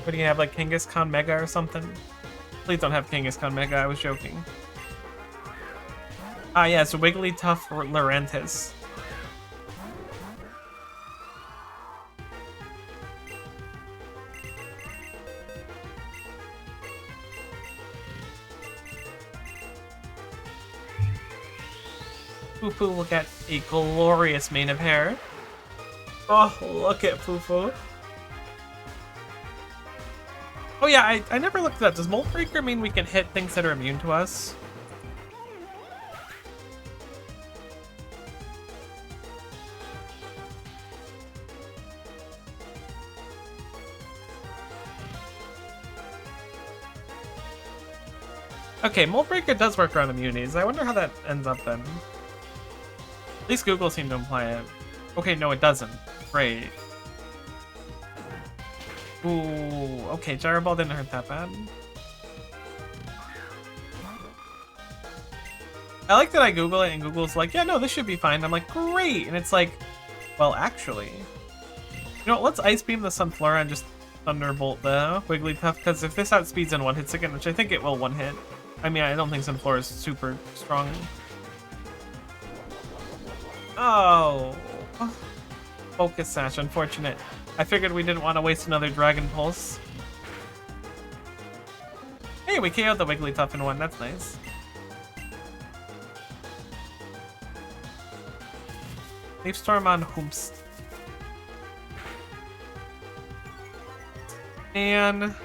What, do you have like Kangaskhan Mega or something? Please don't have Kangaskhan Mega. I was joking. Ah, yeah, it's Wigglytuff Lurantis. Fufu will get a glorious mane of hair. Oh, look at Fufu. Oh yeah, I never looked at that. Does Mold Breaker mean we can hit things that are immune to us? Okay, Mold Breaker does work around immunities. I wonder how that ends up then. At least Google seemed to imply it. Okay, no, it doesn't. Great. Ooh, okay, Gyro Ball didn't hurt that bad. I like that I Google it and Google's like, yeah, no, this should be fine. I'm like, great! And it's like, well, actually. You know what, let's Ice Beam the Sunflora and just Thunderbolt the Wigglytuff, because if this outspeeds and one-hits again, which I think it will one-hit. I mean, I don't think Sunflora is super strong. Oh. Focus Sash, unfortunate. I figured we didn't want to waste another Dragon Pulse. Hey, we KO'd the Wigglytuff in one, that's nice. Leaf Storm on Hoomst. And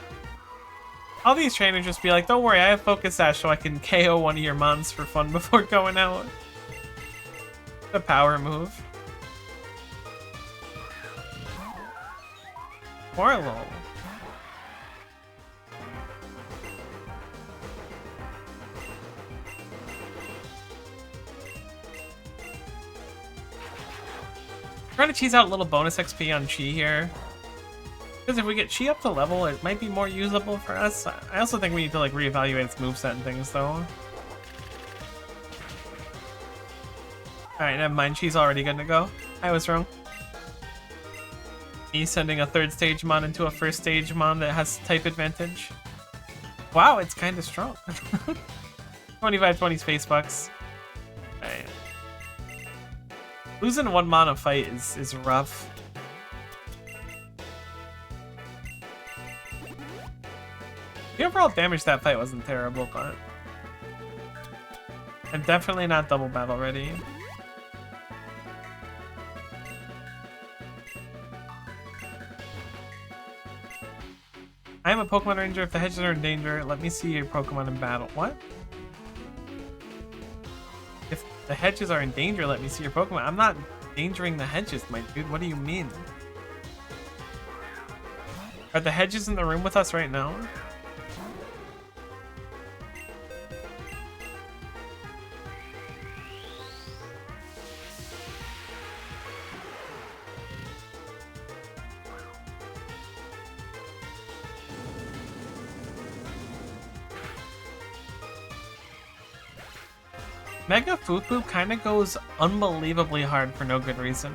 All these trainers just be like, don't worry, I have Focus Sash so I can KO one of your mons for fun before going out. The power move. Morlo. Trying to cheese out a little bonus XP on Chi here. Because if we get Chi up to level, it might be more usable for us. I also think we need to like reevaluate its moveset and things though. Alright, never mind. Chi's already good to go. I was wrong. Me sending a third stage mon into a first stage mon that has type advantage. Wow, it's kind of strong. 25-20 space bucks. Alright. Losing one mon a fight is rough. The overall damage that fight wasn't terrible, but I'm definitely not double battle ready. I am a Pokemon Ranger. If the hedges are in danger, let me see your Pokemon in battle. What? If the hedges are in danger, let me see your Pokemon. I'm not endangering the hedges, my dude. What do you mean? Are the hedges in the room with us right now? Mega Fufu kind of goes unbelievably hard for no good reason.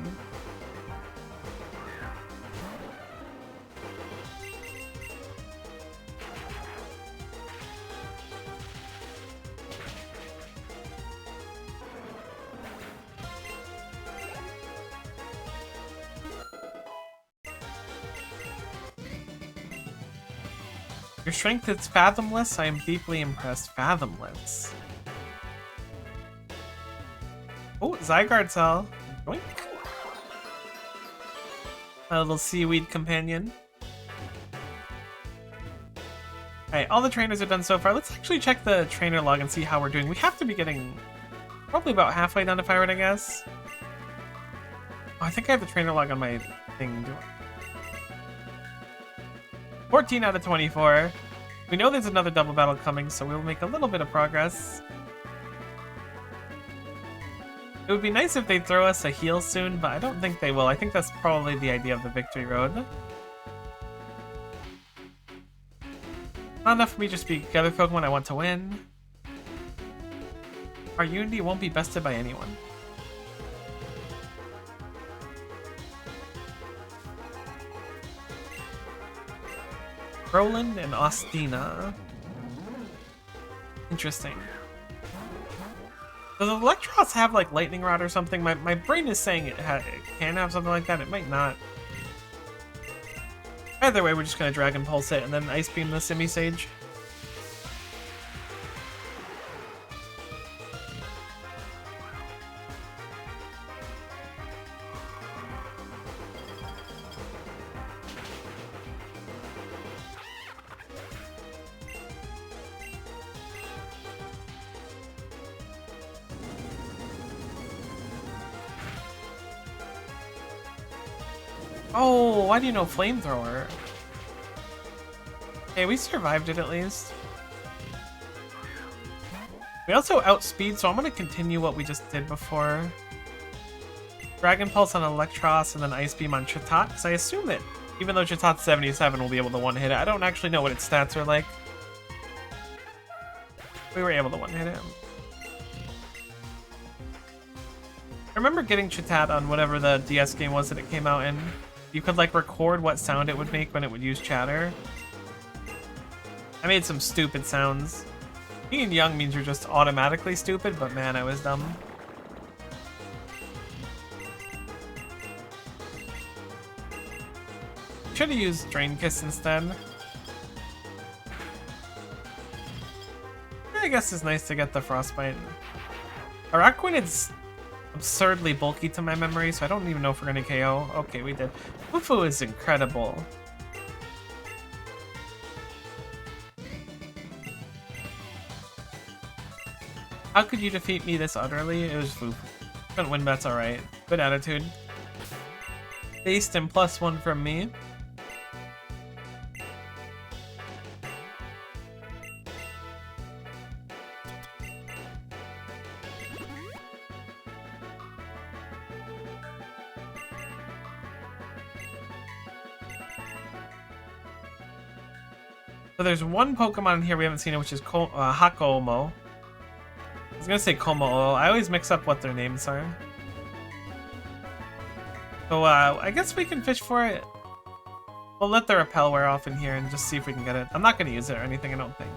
Your strength is fathomless? I am deeply impressed. Fathomless. Oh, Zygarde cell. Yoink. My little seaweed companion. Alright, all the trainers are done so far. Let's actually check the trainer log and see how we're doing. We have to be getting probably about halfway done if I were to guess. Oh, I think I have the trainer log on my thing. 14 out of 24. We know there's another double battle coming, so we'll make a little bit of progress. It would be nice if they throw us a heal soon, but I don't think they will. I think that's probably the idea of the victory road. Not enough for me just to be together Pokemon I want to win. Our unity won't be bested by anyone. Roland and Ostina. Interesting. Does Electros have like Lightning Rod or something? My brain is saying it can have something like that. It might not. Either way, we're just gonna Dragon Pulse it and then Ice Beam the Simisage. Oh, why do you know Flamethrower? Okay, we survived it at least. We also outspeed, so I'm going to continue what we just did before. Dragon Pulse on Electros and then Ice Beam on Chatot, because I assume that even though Chatot 77 will be able to one-hit it, I don't actually know what its stats are like. We were able to one-hit it. I remember getting Chatot on whatever the DS game was that it came out in. You could like record what sound it would make when it would use chatter. I made some stupid sounds. Being young means you're just automatically stupid, but man, I was dumb. Should have used Drain Kiss instead. I guess it's nice to get the Frostbite. Araquanid's absurdly bulky to my memory, so I don't even know if we're gonna KO. Okay, we did. Fufu is incredible. How could you defeat me this utterly? It was Fufu. Couldn't win, that's alright. Good attitude. Based and +1 from me. So there's one Pokemon in here we haven't seen, which is Hakomo. I was gonna say Komo. I always mix up what their names are. So I guess we can fish for it. We'll let the repel wear off in here and just see if we can get it. I'm not gonna use it or anything, I don't think.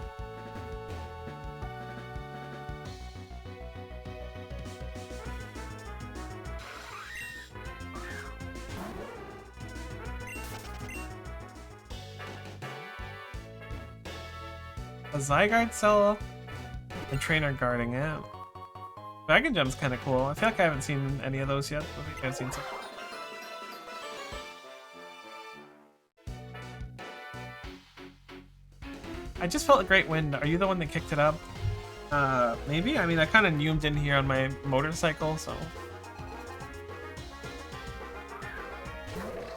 A Zygarde cell, a trainer guarding it. Dragon Gem's kind of cool. I feel like I haven't seen any of those yet. I think I've seen some. I just felt a great wind. Are you the one that kicked it up? Maybe? I mean, I kind of neumed in here on my motorcycle, so...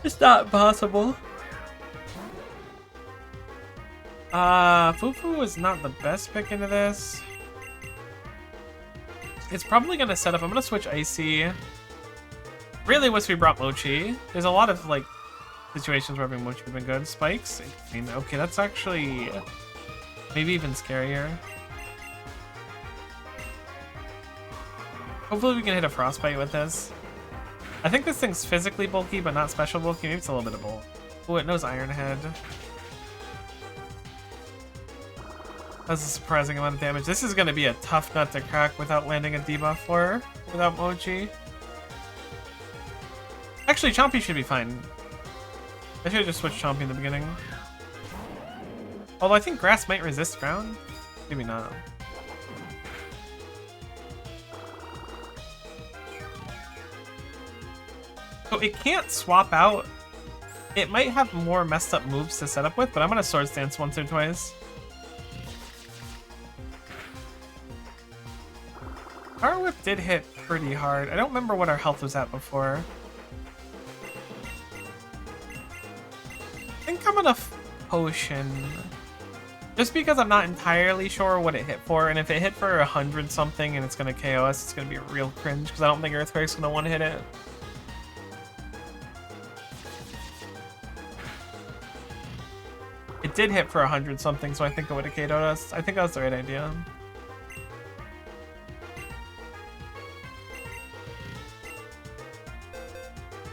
It's not possible. Fufu is not the best pick into this. It's probably gonna set up. I'm gonna switch Icy. Really wish we brought Mochi. There's a lot of like situations where having Mochi would have been good. Spikes. I mean, okay, that's actually maybe even scarier. Hopefully we can hit a Frostbite with this. I think this thing's physically bulky, but not special bulky. Maybe it's a little bit of both. Oh, it knows Iron Head. That's a surprising amount of damage. This is going to be a tough nut to crack without landing a debuff for her, without Mochi. Actually, Chompy should be fine. I should have just switched Chompy in the beginning. Although I think Grass might resist ground. Maybe not. So it can't swap out. It might have more messed up moves to set up with, but I'm going to Swords Dance once or twice. Power Whip did hit pretty hard. I don't remember what our health was at before. I think I'm gonna Potion. Just because I'm not entirely sure what it hit for, and if it hit for 100 something and it's gonna KO us, it's gonna be a real cringe, because I don't think Earthquake's gonna want to hit it. It did hit for 100 something, so I think it would have KO'd us. I think that was the right idea.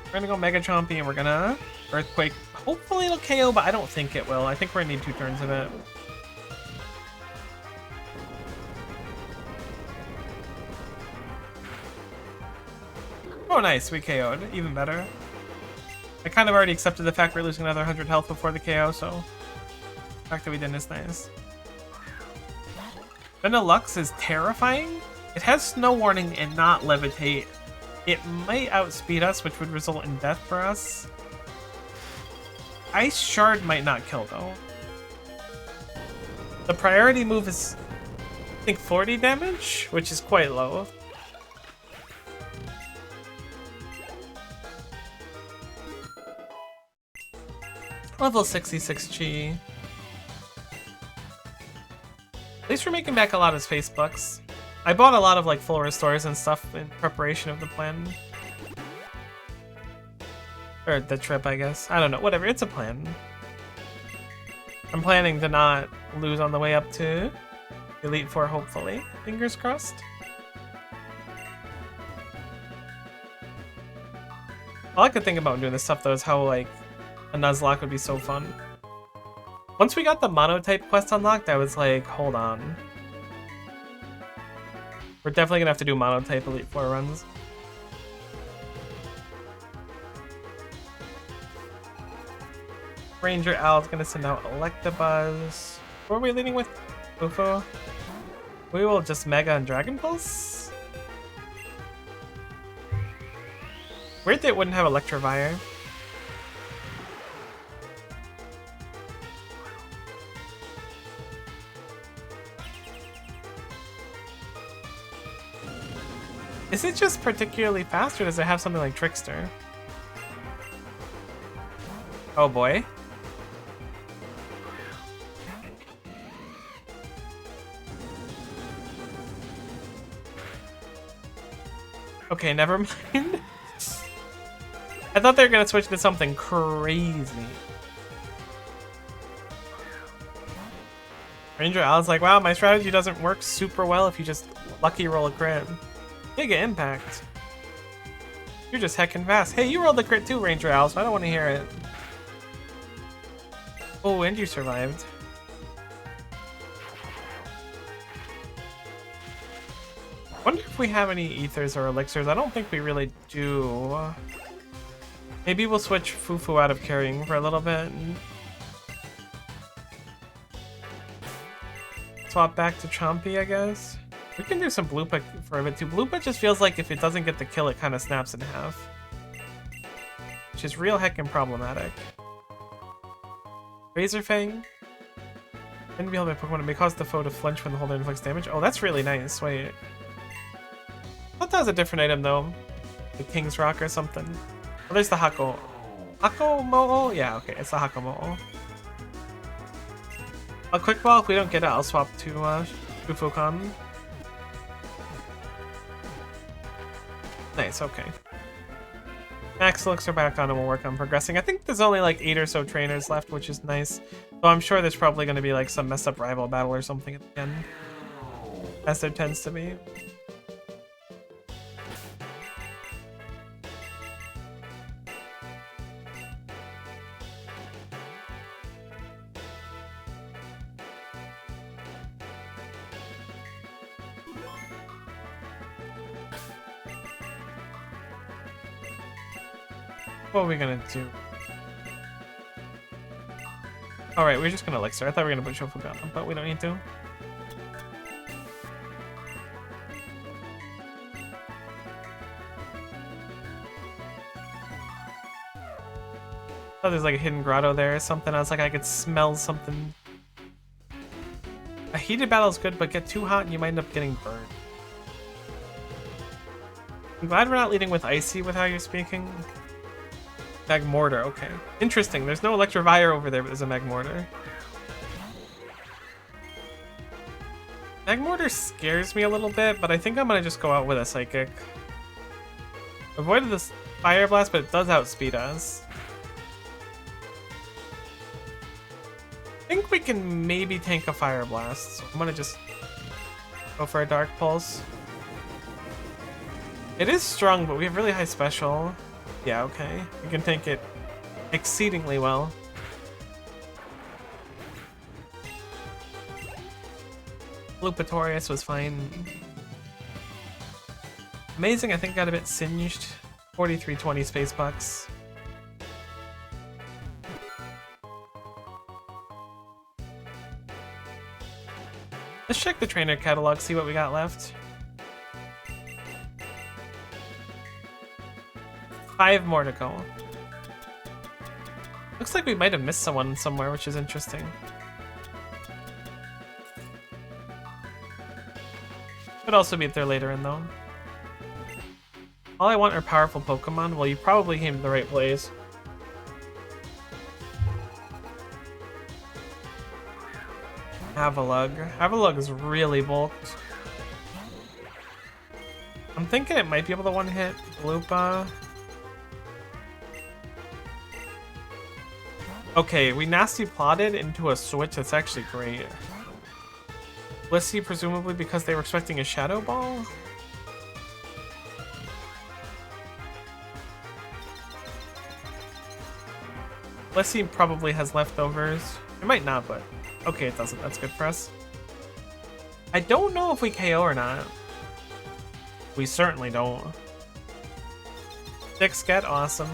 We're gonna go Mega Chompy and we're gonna Earthquake. Hopefully it'll KO, but I don't think it will. I think we're gonna need 2 turns of it. Oh nice, we KO'd. Even better. I kind of already accepted the fact we're losing another 100 health before the KO, so the fact that we didn't is nice. Vanillux is terrifying. It has Snow Warning and not Levitate. It might outspeed us, which would result in death for us. Ice Shard might not kill, though. The priority move is, I think, 40 damage, which is quite low. Level 66 Chi. At least we're making back a lot of space bucks. I bought a lot of like full restores and stuff in preparation of the plan. Or the trip, I guess. I don't know, whatever, it's a plan. I'm planning to not lose on the way up to Elite Four, hopefully. Fingers crossed. All I could think about doing this stuff though is how like a Nuzlocke would be so fun. Once we got the Monotype quest unlocked, I was like, hold on. We're definitely gonna have to do Monotype Elite Four runs. Ranger Owl's gonna send out Electabuzz. What are we leading with? Ufo? We will just Mega and Dragon Pulse? Weird that it wouldn't have Electivire. Is it just particularly fast, or does it have something like Trickster? Oh boy. Okay, never mind. I thought they were gonna switch to something crazy. Ranger Al's like, wow, my strategy doesn't work super well if you just lucky roll a crit. Giga impact. You're just heckin' fast. Hey, you rolled the crit too, Ranger Al, so I don't want to hear it. Oh, and you survived. Wonder if we have any ethers or elixirs. I don't think we really do. Maybe we'll switch Fufu out of carrying for a little bit. Swap back to Chompy, I guess. We can do some Bloopa for a bit too. Bloopa just feels like if it doesn't get the kill, it kind of snaps in half. Which is real heckin' problematic. Razor Fang. Didn't be held by Pokemon. It may cause the foe to flinch when the holder inflicts damage. Oh, that's really nice. Wait. I thought that was a different item, though. The King's Rock or something. Oh, there's the Hako. Hako-Mo-O? Yeah, okay. It's the Hako-Mo-O. A quick ball, if we don't get it, I'll swap to Fufukan. Nice, okay. Max Elixir back on and we'll work on progressing. I think there's only like 8 or so trainers left, which is nice. So I'm sure there's probably going to be like some messed up rival battle or something at the end. As there tends to be. What are we gonna do? Alright, we're just gonna Elixir. I thought we were gonna put Shofugan on, but we don't need to. Oh, there's like a hidden grotto there or something. I was like, I could smell something. A heated battle is good, but get too hot and you might end up getting burned. I'm glad we're not leading with Icy with how you're speaking. Magmortar, okay. Interesting, there's no Electivire over there, but there's a Magmortar. Magmortar scares me a little bit, but I think I'm gonna just go out with a Psychic. Avoided this Fire Blast, but it does outspeed us. I think we can maybe tank a Fire Blast, so I'm gonna just go for a Dark Pulse. It is strong, but we have really high special. Yeah, okay. We can tank it exceedingly well. Lupatorius was fine. Amazing, I think got a bit singed. 4320 space bucks. Let's check the trainer catalog, see what we got left. 5 more to go. Looks like we might have missed someone somewhere, which is interesting. Could also be if they're later in, though. All I want are powerful Pokemon. Well, you probably came to the right place. Avalugg. Avalugg is really bulked. I'm thinking it might be able to one-hit Bloopa. Okay, we nasty plotted into a switch that's actually great. Blissey, presumably because they were expecting a Shadow Ball? Blissey probably has leftovers. It might not, but okay, it doesn't. That's good for us. I don't know if we KO or not. We certainly don't. Stick Sket, awesome.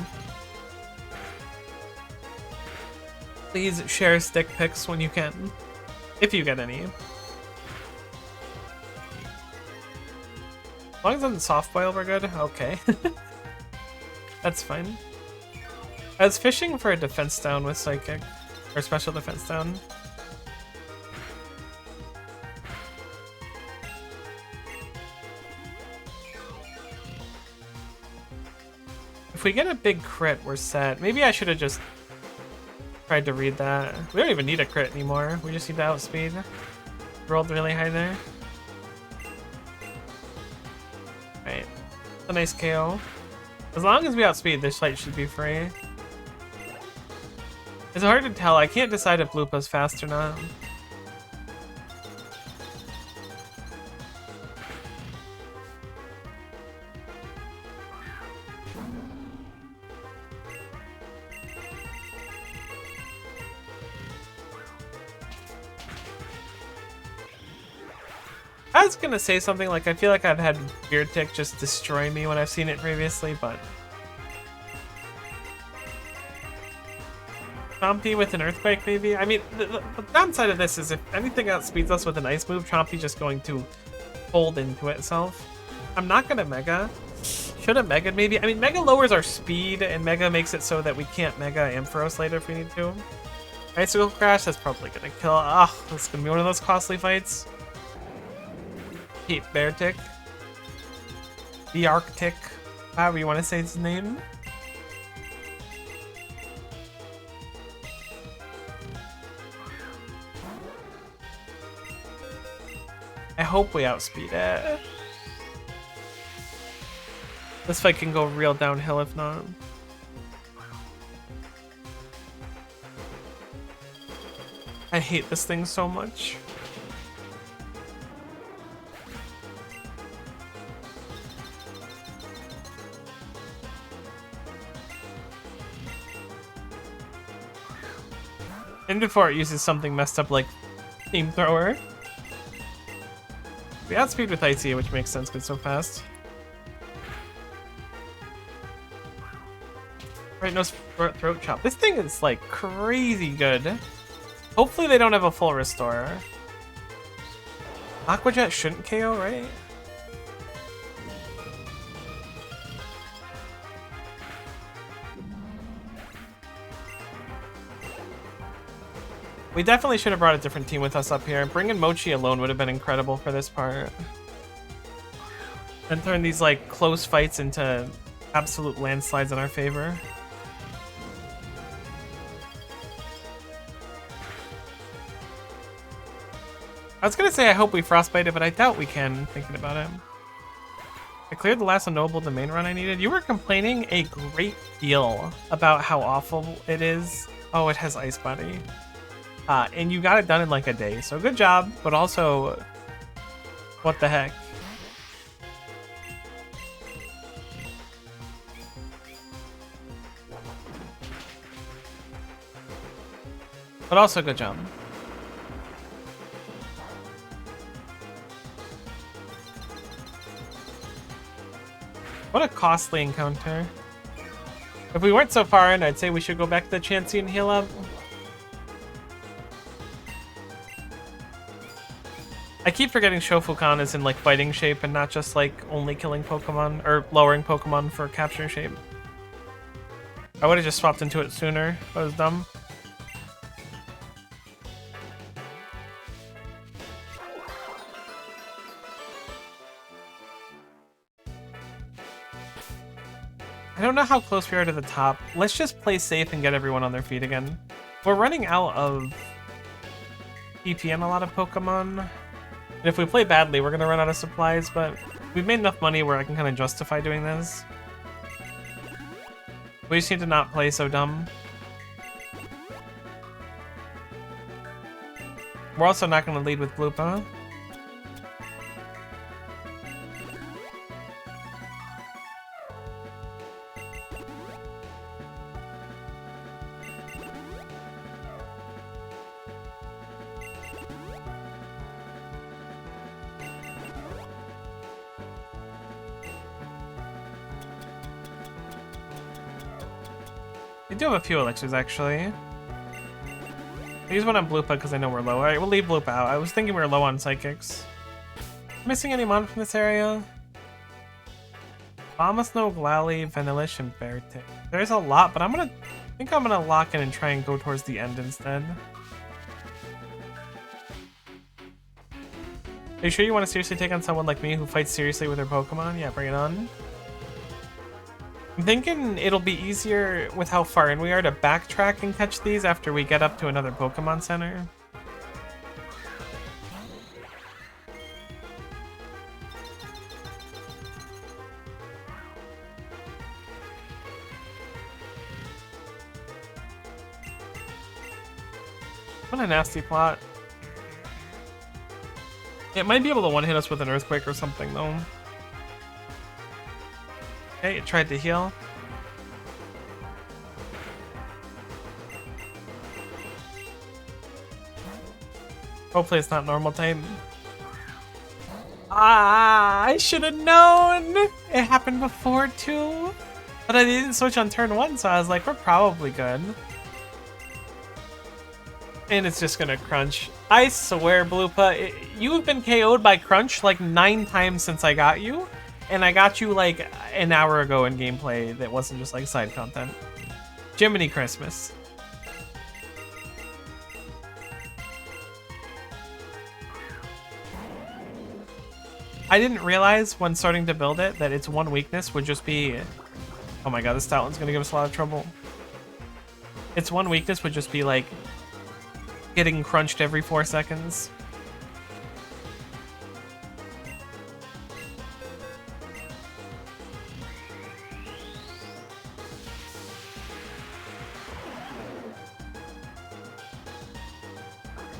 Please share stick pics when you can, if you get any. As long as it doesn't soft boil, we're good. Okay. That's fine. I was fishing for a defense down with Psychic, or special defense down. If we get a big crit, we're set. Maybe I should have just tried to read that. We don't even need a crit anymore. We just need to outspeed. Rolled really high there. Right. A nice KO. As long as we outspeed, this fight should be free. It's hard to tell. I can't decide if Lupa's fast or not. I was gonna say something like I feel like I've had Beard Tick just destroy me when I've seen it previously, but Chompy with an Earthquake maybe? I mean, the downside of this is if anything outspeeds us with an Ice move, Chompy's just going to fold into itself. I'm not gonna Mega. Should have Mega maybe? I mean, Mega lowers our speed, and Mega makes it so that we can't Mega Ampharos later if we need to. Icicle Crash, that's probably gonna kill. Ah, this is gonna be one of those costly fights. Heat Bear Tick. The Arctic. However you want to say his name. I hope we outspeed it. This fight can go real downhill if not. I hate this thing so much. And before it uses something messed up like Flamethrower. We outspeed with Icy, which makes sense because it's so fast. Right, no throat chop. This thing is like crazy good. Hopefully they don't have a full restore. Aqua Jet shouldn't KO, right? We definitely should have brought a different team with us up here. Bringing Mochi alone would have been incredible for this part. And turn these like close fights into absolute landslides in our favor. I was gonna say I hope we frostbite it, but I doubt we can, thinking about it. I cleared the last unknowable domain run I needed. You were complaining a great deal about how awful it is. Oh, it has Ice Body. And you got it done in like a day, so good job, but also, what the heck? But also good job. What a costly encounter. If we weren't so far in, I'd say we should go back to the Chansey and heal up. I keep forgetting Shofukan is in like fighting shape and not just like only killing Pokemon or lowering Pokemon for capture shape. I would have just swapped into it sooner. That was dumb. I don't know how close we are to the top. Let's just play safe and get everyone on their feet again. We're running out of PP and a lot of Pokemon. And if we play badly, we're gonna run out of supplies, but we've made enough money where I can kind of justify doing this. We just need to not play so dumb. We're also not gonna lead with Bloopa. I do have a few elixirs, actually. I use one on Bloopa because I know we're low. Alright, we'll leave Bloopa out. I was thinking we were low on Psychics. Missing any mon from this area? Bombasnow, Glalie, Vanillish, and Beartic. There's a lot, but I think I'm gonna lock in and try and go towards the end instead. Are you sure you want to seriously take on someone like me who fights seriously with her Pokemon? Yeah, bring it on. I'm thinking it'll be easier with how far in we are to backtrack and catch these after we get up to another Pokemon Center. What a nasty plot. It might be able to one-hit us with an Earthquake or something, though. Okay, it tried to heal. Hopefully it's not normal time. Ah, I should have known! It happened before, too. But I didn't switch on turn 1, so I was like, we're probably good. And it's just gonna crunch. I swear, Bloopa, you have been KO'd by Crunch like 9 times since I got you. And I got you like an hour ago in gameplay that wasn't just like side content. Jiminy Christmas. I didn't realize when starting to build it that its one weakness would just be... Oh my god, this Stoutland's gonna give us a lot of trouble. Its one weakness would just be like getting crunched every 4 seconds.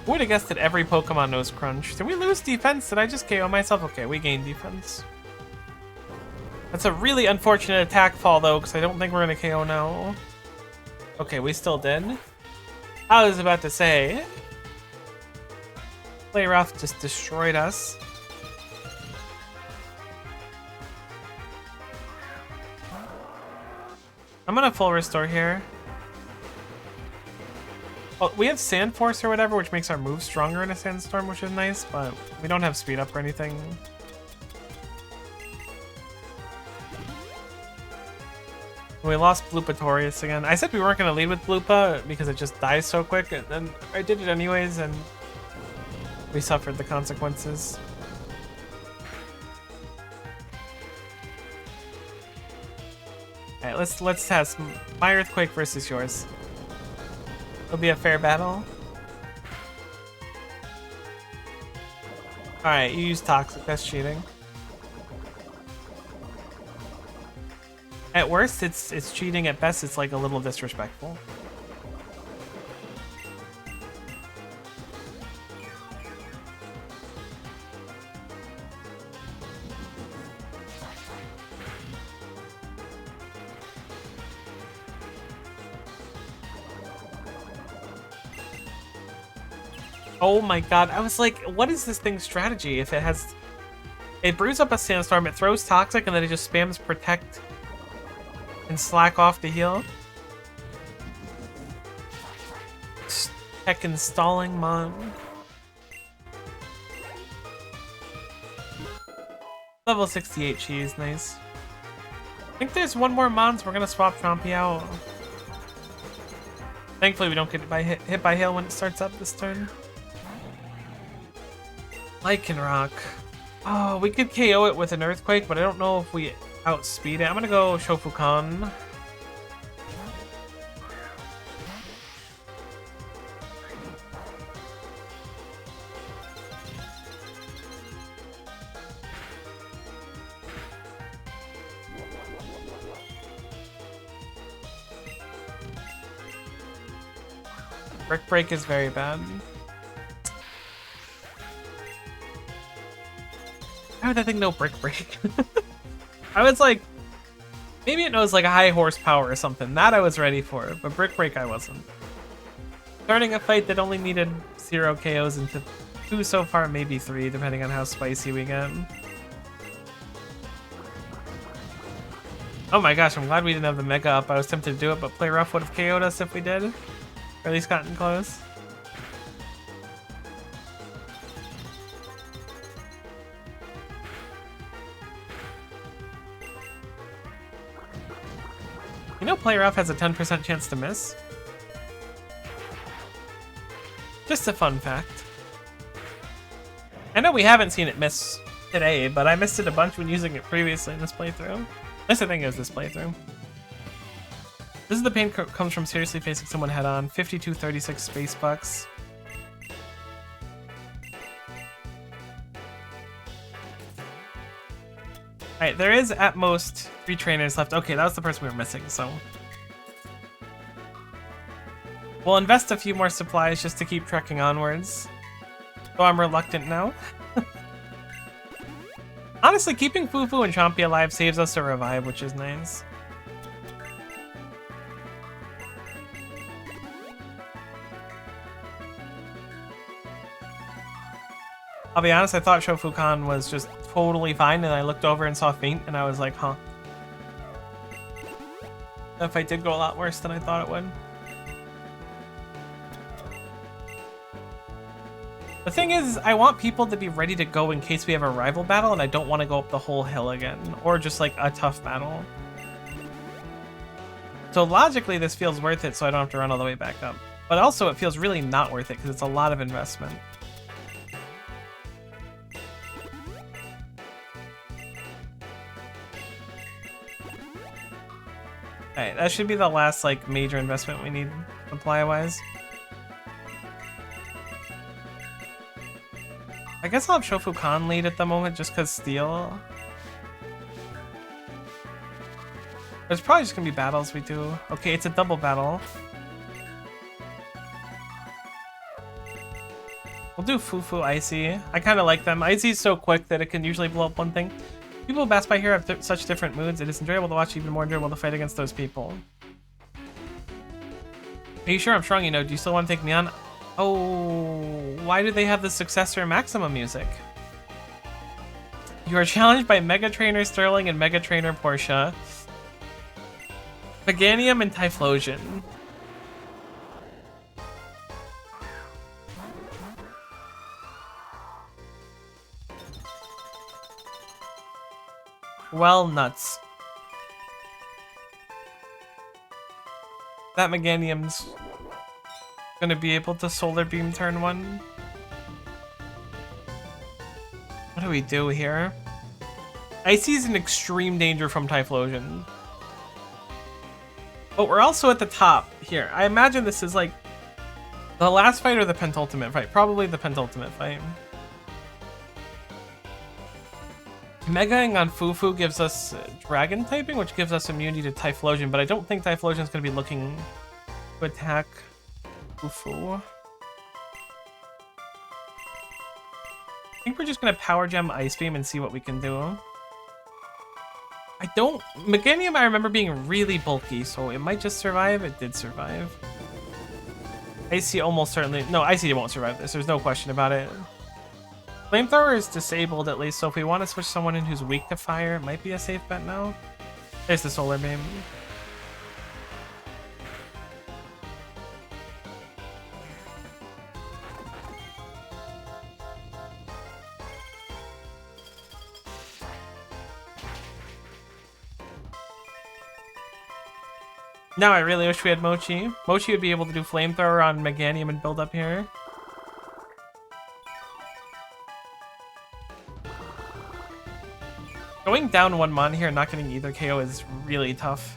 Who would have guessed that every Pokemon knows Crunch? Did we lose defense? Did I just KO myself? Okay, we gained defense. That's a really unfortunate attack fall, though, because I don't think we're going to KO now. Okay, we still did. I was about to say... Play Rough just destroyed us. I'm going to full restore here. Well, we have Sand Force or whatever, which makes our move stronger in a Sandstorm, which is nice, but we don't have speed up or anything. We lost Bloopatorius again. I said we weren't going to lead with Bloopa because it just dies so quick, and then I did it anyways, and we suffered the consequences. Alright, let's test my Earthquake versus yours. It'll be a fair battle. Alright, you use Toxic, that's cheating. At worst, it's cheating. At best, it's like a little disrespectful. Oh my god, I was like, what is this thing's strategy? If it has... It brews up a Sandstorm, it throws Toxic, and then it just spams Protect and slack off to heal. Heckin' stalling Mon. Level 68 cheese, nice. I think there's one more Mons, we're gonna swap Chompy out. Thankfully we don't get hit by hail when it starts up this turn. Lycanroc. Oh, we could KO it with an Earthquake, but I don't know if we outspeed it. I'm gonna go Shofukan. Brick Break is very bad. How would that thing know Brick Break? I was like, maybe it knows like a high horsepower or something. That I was ready for, but Brick Break I wasn't. Starting a fight that only needed 0 KOs into 2 so far, maybe 3, depending on how spicy we get. Oh my gosh, I'm glad we didn't have the Mega up. I was tempted to do it, but Play Rough would have KO'd us if we did. Or at least gotten close. You know Play Rough has a 10% chance to miss? Just a fun fact. I know we haven't seen it miss today, but I missed it a bunch when using it previously in this playthrough. That's the thing is this playthrough. This is the pain comes from seriously facing someone head on. 5236 space bucks. Alright, there is at most 3 trainers left. Okay, that was the person we were missing, so. We'll invest a few more supplies just to keep trekking onwards. Though I'm reluctant now. Honestly, keeping Fufu and Chompy alive saves us a revive, which is nice. I'll be honest, I thought Shofukan was just totally fine, and I looked over and saw Faint, and I was like, huh. That fight did go a lot worse than I thought it would. The thing is, I want people to be ready to go in case we have a rival battle, and I don't want to go up the whole hill again, or just like a tough battle. So logically, this feels worth it, so I don't have to run all the way back up. But also, it feels really not worth it, because it's a lot of investment. Alright, that should be the last like major investment we need supply-wise. I guess I'll have Shofukan lead at the moment just because steel. There's probably just gonna be battles we do. Okay, it's a double battle. We'll do Fufu Icy. I kind of like them. Icy's so quick that it can usually blow up one thing. People who pass by here have such different moods. It is enjoyable to watch, even more enjoyable to fight against those people. Are you sure I'm strong? You know, do you still want to take me on? Oh, why do they have the Successor Maximum music? You are challenged by Mega Trainer Sterling and Mega Trainer Portia. Meganium and Typhlosion. Well, nuts. That Meganium's gonna be able to Solar Beam turn 1. What do we do here? Icy's in extreme danger from Typhlosion. But we're also at the top here. I imagine this is like the last fight or the penultimate fight. Probably the penultimate fight. Megaing on Fufu gives us Dragon typing, which gives us immunity to Typhlosion, but I don't think Typhlosion's going to be looking to attack Fufu. I think we're just going to Power Gem Ice Beam and see what we can do. Meganium I remember being really bulky, so it might just survive. It did survive. Icy almost certainly... No, Icy won't survive this. There's no question about it. Flamethrower is disabled at least, so if we want to switch someone in who's weak to fire, it might be a safe bet now. There's the Solar Beam. Now I really wish we had Mochi. Mochi would be able to do Flamethrower on Meganium and build up here. Going down 1 mon here and not getting either KO is really tough.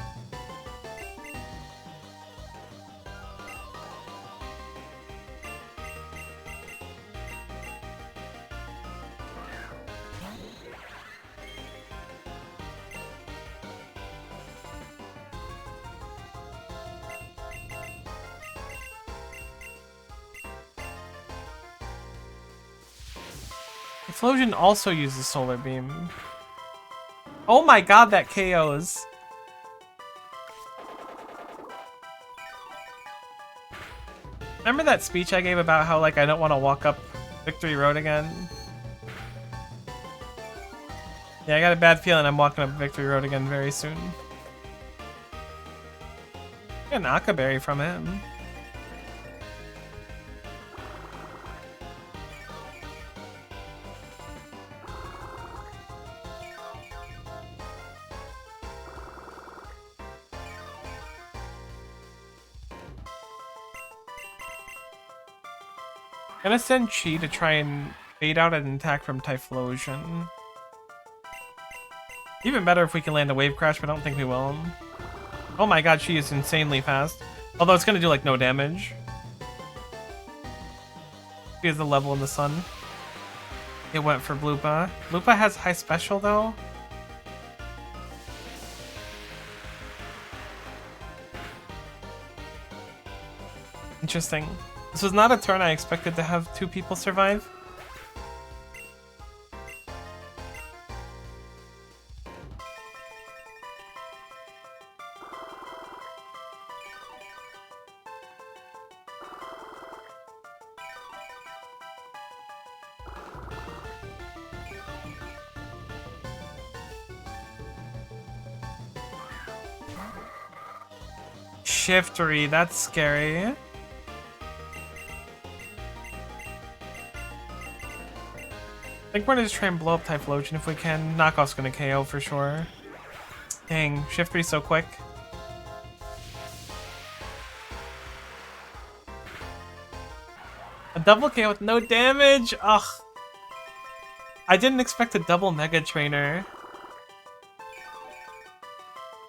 Typhlosion also uses Solar Beam. Oh my god, that KOs. Remember that speech I gave about how, like, I don't want to walk up Victory Road again? Yeah, I got a bad feeling I'm walking up Victory Road again very soon. Get an Akaberry from him. Gonna send Chi to try and bait out an attack from Typhlosion. Even better if we can land a Wave Crash, but I don't think we will. Oh my god, she is insanely fast. Although it's gonna do like no damage. She has the level in the sun. It went for Bloopa. Bloopa has high special though. Interesting. This was not a turn I expected to have 2 people survive. Shiftery, that's scary. I think we're gonna just try and blow up Typhlosion if we can. Knockoff's gonna KO for sure. Dang, Shiftery's so quick. A double KO with no damage? Ugh. I didn't expect a double Mega Trainer.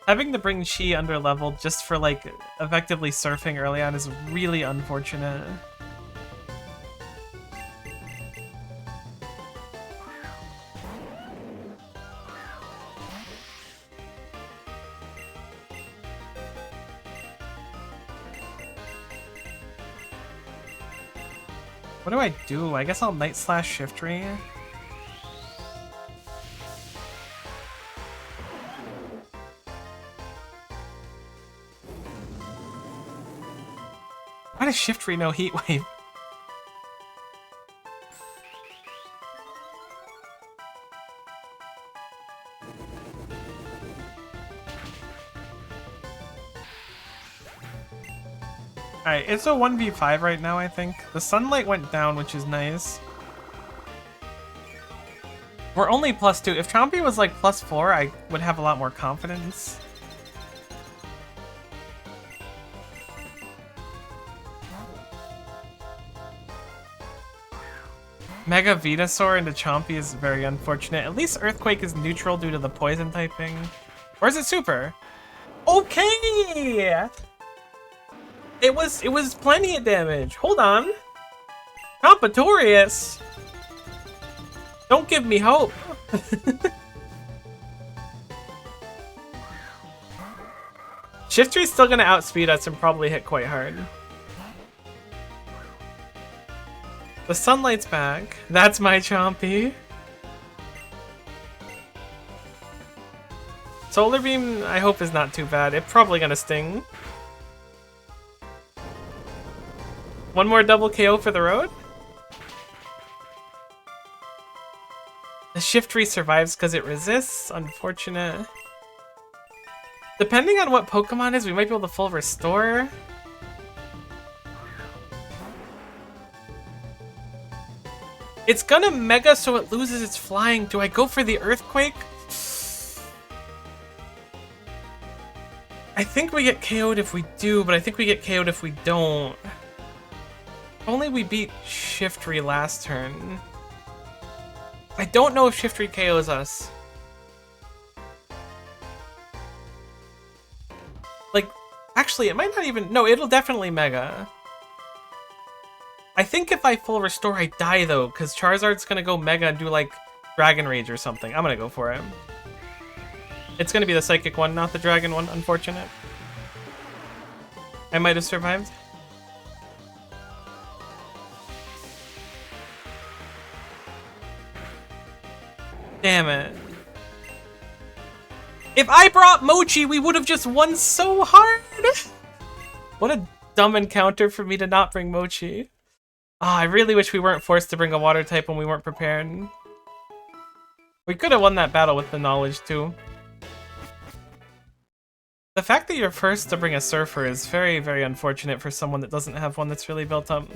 Having to bring Chi under level just for like effectively surfing early on is really unfortunate. What do I do? I guess I'll Night Slash Shiftry. Why does Shiftry no Heat Wave? Alright, it's a 1v5 right now, I think. The sunlight went down, which is nice. We're only +2. If Chompy was like +4, I would have a lot more confidence. Mega Venusaur into Chompy is very unfortunate. At least Earthquake is neutral due to the poison typing. Or is it super? Okay! It was plenty of damage. Hold on. Compatorious. Don't give me hope. Shiftry's still gonna outspeed us and probably hit quite hard. The sunlight's back. That's my Chompy. Solar Beam, I hope, is not too bad. It's probably gonna sting. One more double KO for the road? The Shiftry survives because it resists. Unfortunate. Depending on what Pokemon is, we might be able to full restore. It's gonna Mega so it loses its flying. Do I go for the Earthquake? I think we get KO'd if we do, but I think we get KO'd if we don't. If only we beat Shiftry last turn. I don't know if Shiftry KOs us. Like, actually, it might not even... No, it'll definitely Mega. I think if I full restore, I die, though, because Charizard's gonna go Mega and do, like, Dragon Rage or something. I'm gonna go for it. It's gonna be the Psychic one, not the Dragon one, unfortunate. I might have survived. Damn it. If I brought Mochi, we would have just won so hard! What a dumb encounter for me to not bring Mochi. Ah, I really wish we weren't forced to bring a water type when we weren't prepared. We could have won that battle with the knowledge, too. The fact that you're first to bring a Surfer is very, very unfortunate for someone that doesn't have one that's really built up.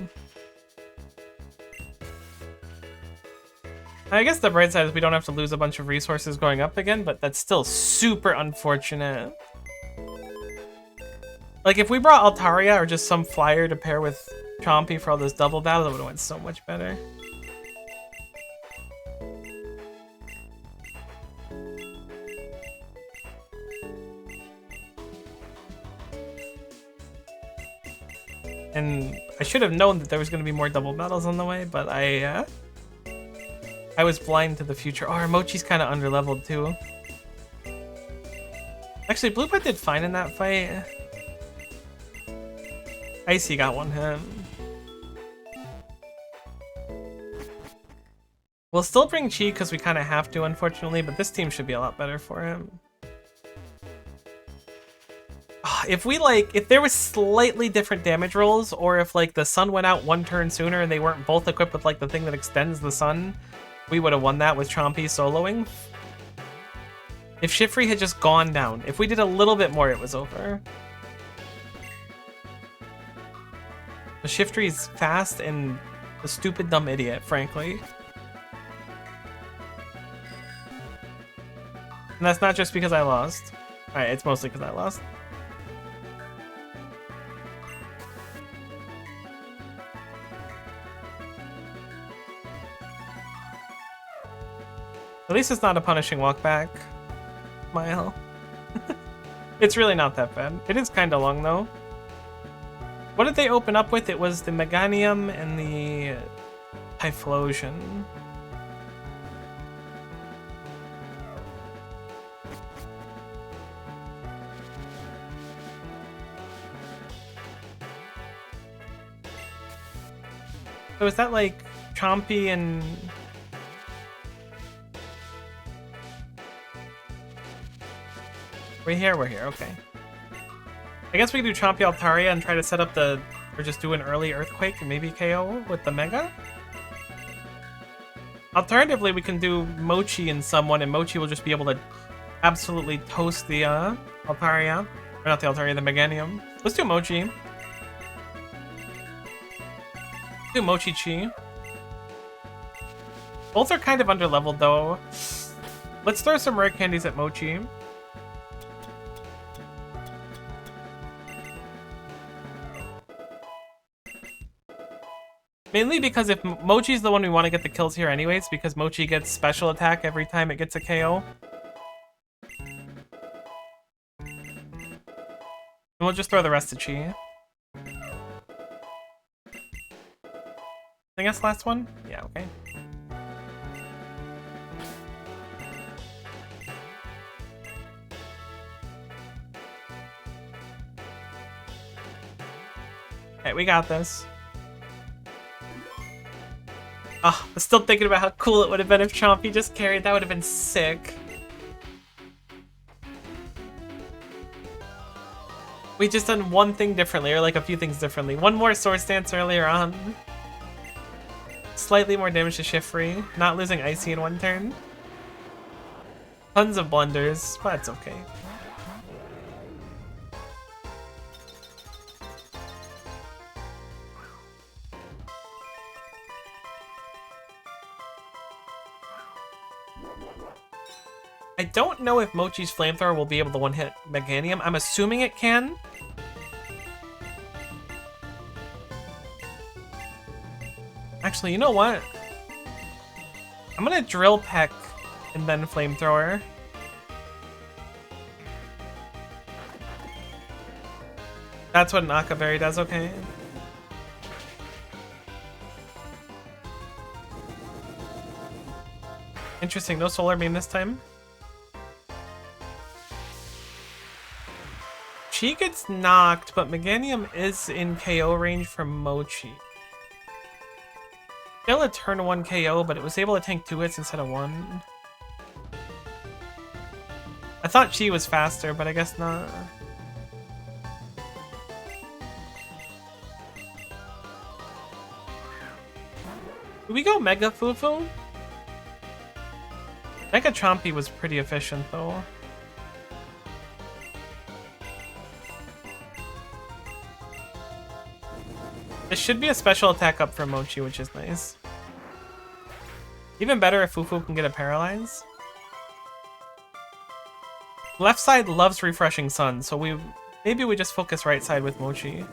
I guess the bright side is we don't have to lose a bunch of resources going up again, but that's still super unfortunate. Like, if we brought Altaria or just some flyer to pair with Chompy for all this double battle, it would have went so much better. And I should have known that there was going to be more double battles on the way, but I was blind to the future. Oh, our Mochi's kind of underleveled too. Actually, Bluebird did fine in that fight. Icy got one hit. We'll still bring Chi because we kind of have to, unfortunately, but this team should be a lot better for him. If there was slightly different damage rolls, or if like the sun went out one turn sooner and they weren't both equipped with like the thing that extends the sun, we would have won that with Chompy soloing. If Shiftry had just gone down, if we did a little bit more, it was over. The Shiftry's fast and a stupid dumb idiot, frankly. And that's not just because I lost. Alright, it's mostly because I lost. At least it's not a punishing walk back. Mile. It's really not that bad. It is kind of long though. What did they open up with? It was the Meganium and the Typhlosion. So is that like Chompy and... We're here, okay. I guess we can do Chompy Altaria and try to set up the... Or just do an early Earthquake and maybe KO with the Mega? Alternatively, we can do Mochi in someone and Mochi will just be able to absolutely toast the Altaria. Or not the Altaria, the Meganium. Let's do Mochi. Do Mochi Chi. Both are kind of underleveled though. Let's throw some rare candies at Mochi. Mainly because if Mochi's the one we want to get the kills here anyways, because Mochi gets special attack every time it gets a KO. And we'll just throw the rest of Chi. I guess last one? Yeah, okay. Okay, we got this. Oh, I'm still thinking about how cool it would have been if Chompy just carried. That would have been sick. We just done one thing differently, or like a few things differently. One more Sword Stance earlier on. Slightly more damage to Shiftry. Not losing Icy in one turn. Tons of blunders, but it's okay. I don't know if Mochi's Flamethrower will be able to one-hit Meganium. I'm assuming it can. Actually, you know what? I'm gonna Drill Peck and then Flamethrower. That's what an Akaberry does, okay. Interesting, no Solar Beam this time. Chi gets knocked, but Meganium is in KO range from Mochi. Still a turn 1 KO, but it was able to tank 2 hits instead of 1. I thought Chi was faster, but I guess not. Do we go Mega Fufu? Mega Chompy was pretty efficient though. This should be a special attack up for Mochi, which is nice. Even better if Fufu can get a Paralyze. Left side loves Refreshing Sun, so maybe we just focus right side with Mochi.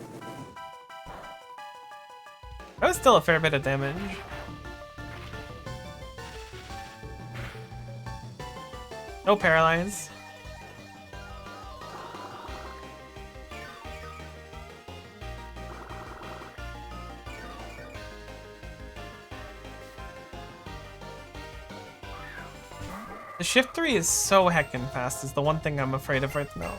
That was still a fair bit of damage. No Paralyze. The shift 3 is so heckin' fast is the one thing I'm afraid of right now.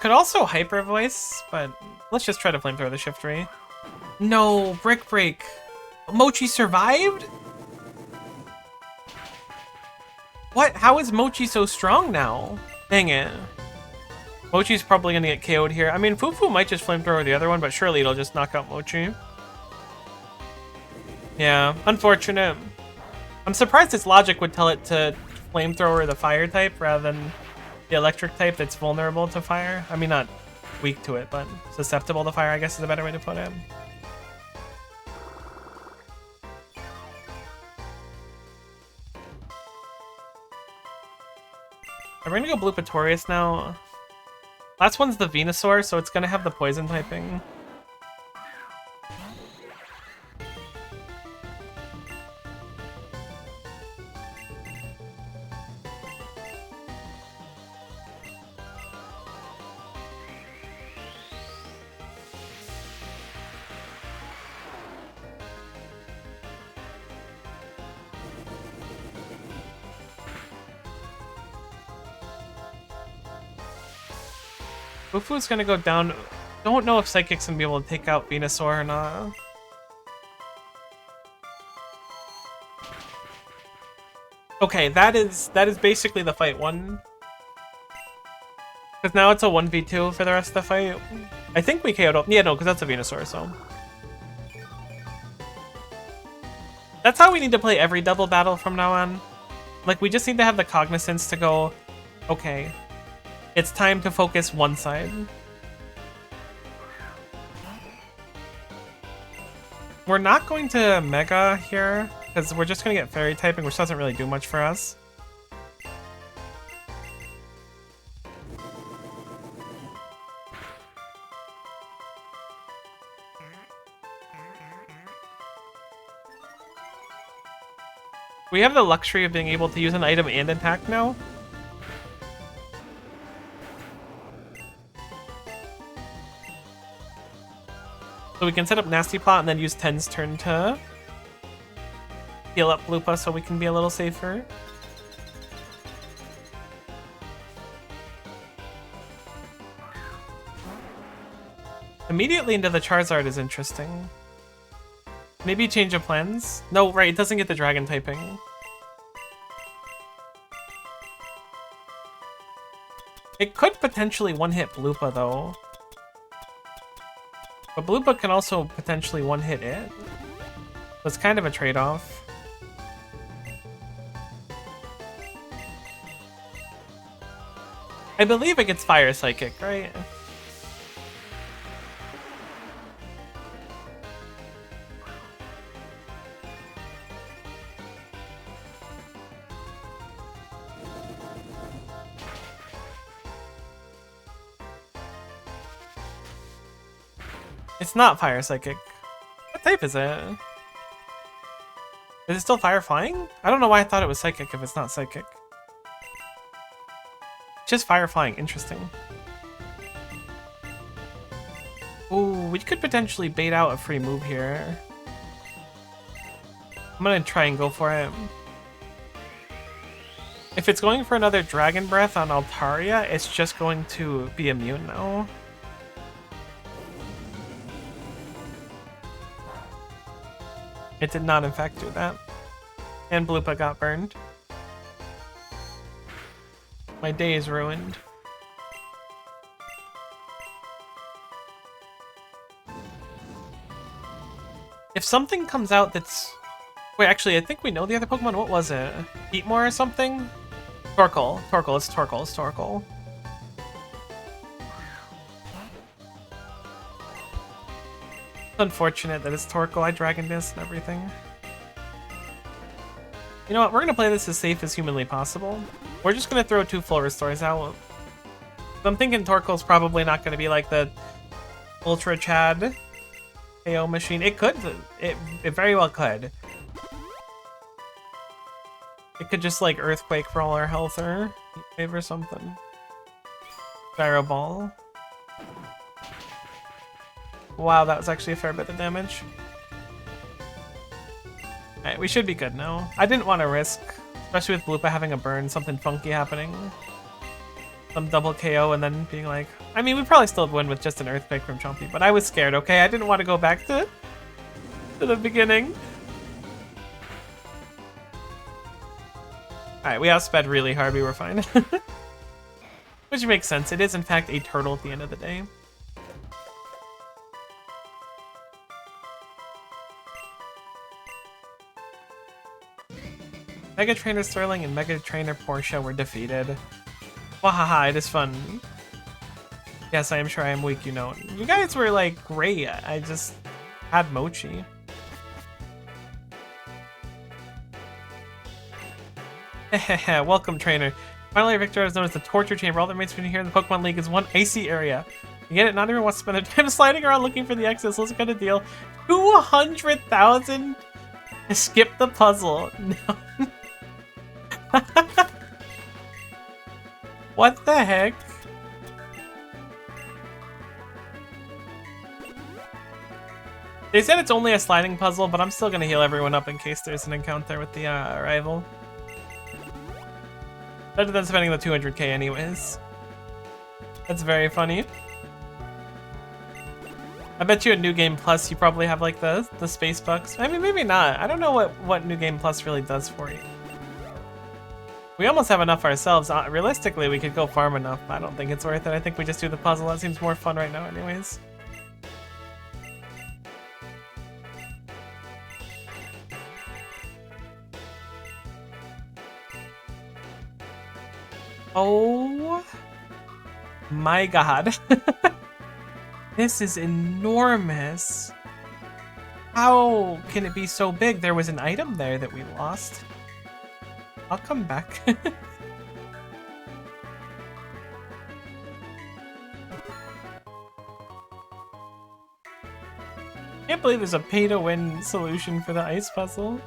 Could also hyper voice, but let's just try to flamethrower the shift 3. No, brick break. Mochi survived? What? How is Mochi so strong now? Dang it. Mochi's probably gonna get KO'd here. I mean, Fufu might just flamethrower the other one, but surely it'll just knock out Mochi. Yeah, unfortunate. I'm surprised its logic would tell it to flamethrower the fire type rather than the electric type that's vulnerable to fire. I mean, not weak to it, but susceptible to fire, I guess is a better way to put it. We're gonna go Bloopatorius now. Last one's the Venusaur, so it's gonna have the poison typing. Fufu's gonna go down. Don't know if Psychic's gonna be able to take out Venusaur or not. Okay, that is basically the fight won. Because now it's a 1v2 for the rest of the fight. I think we KO'd up. Yeah, no, because that's a Venusaur, so. That's how we need to play every double battle from now on. Like, we just need to have the cognizance to go, okay, it's time to focus one side. We're not going to Mega here, because we're just going to get Fairy typing, which doesn't really do much for us. We have the luxury of being able to use an item and attack now. So we can set up Nasty Plot and then use Ten's turn to heal up Bloopa so we can be a little safer. Immediately into the Charizard is interesting. Maybe change of plans? No, right, it doesn't get the dragon typing. It could potentially one-hit Bloopa, though. But Bloopa can also potentially one-hit it. So it's kind of a trade-off. I believe it gets Fire Psychic, right? It's not Fire Psychic. What type is it? Is it still Fire Flying? I don't know why I thought it was Psychic if it's not Psychic. Just Fire Flying, interesting. Ooh, we could potentially bait out a free move here. I'm gonna try and go for it. If it's going for another Dragon Breath on Altaria, it's just going to be immune now. It did not in fact do that. And Bloopa got burned. My day is ruined. If something comes out that's... Wait, actually, I think we know the other Pokemon. What was it? Heatmore or something? Torkoal. Torkoal. It's Torkoal. It's Torkoal. It's unfortunate that it's Torkoal. I Dragon Dance and everything. You know what? We're going to play this as safe as humanly possible. We're just going to throw 2 full restores out. So I'm thinking Torkoal's probably not going to be like the Ultra Chad KO machine. It could. It very well could. It could just like Earthquake for all our health or Heat Wave or something. Gyro Ball. Wow, that was actually a fair bit of damage. Alright, we should be good now. I didn't want to risk, especially with Bloopa having a burn, something funky happening. Some double KO and then being like... I mean, we probably still win with just an Earthquake from Chompy, but I was scared, okay? I didn't want to go back to the beginning. Alright, we outsped really hard, we were fine. Which makes sense, it is in fact a turtle at the end of the day. Mega Trainer Sterling and Mega Trainer Portia were defeated. Wahaha, it is fun. Yes, I am sure I am weak, you know. You guys were like great, I just had Mochi. Welcome, trainer. Finally, Victor is known as the Torture Chamber. All that remains between here in the Pokemon League is one icy area. You get it? Not everyone wants to spend their time sliding around looking for the exits. Let's get a deal. 200,000 to skip the puzzle. No. What the heck? They said it's only a sliding puzzle, but I'm still gonna heal everyone up in case there's an encounter with the rival. Better than spending the 200k anyways. That's very funny. I bet you at New Game Plus you probably have like the space bucks. I mean, maybe not. I don't know what New Game Plus really does for you. We almost have enough ourselves. Realistically, we could go farm enough. I don't think it's worth it. I think we just do the puzzle. That seems more fun right now anyways. Oh my god. This is enormous. How can it be so big? There was an item there that we lost. I'll come back. Can't believe there's a pay-to-win solution for the ice puzzle.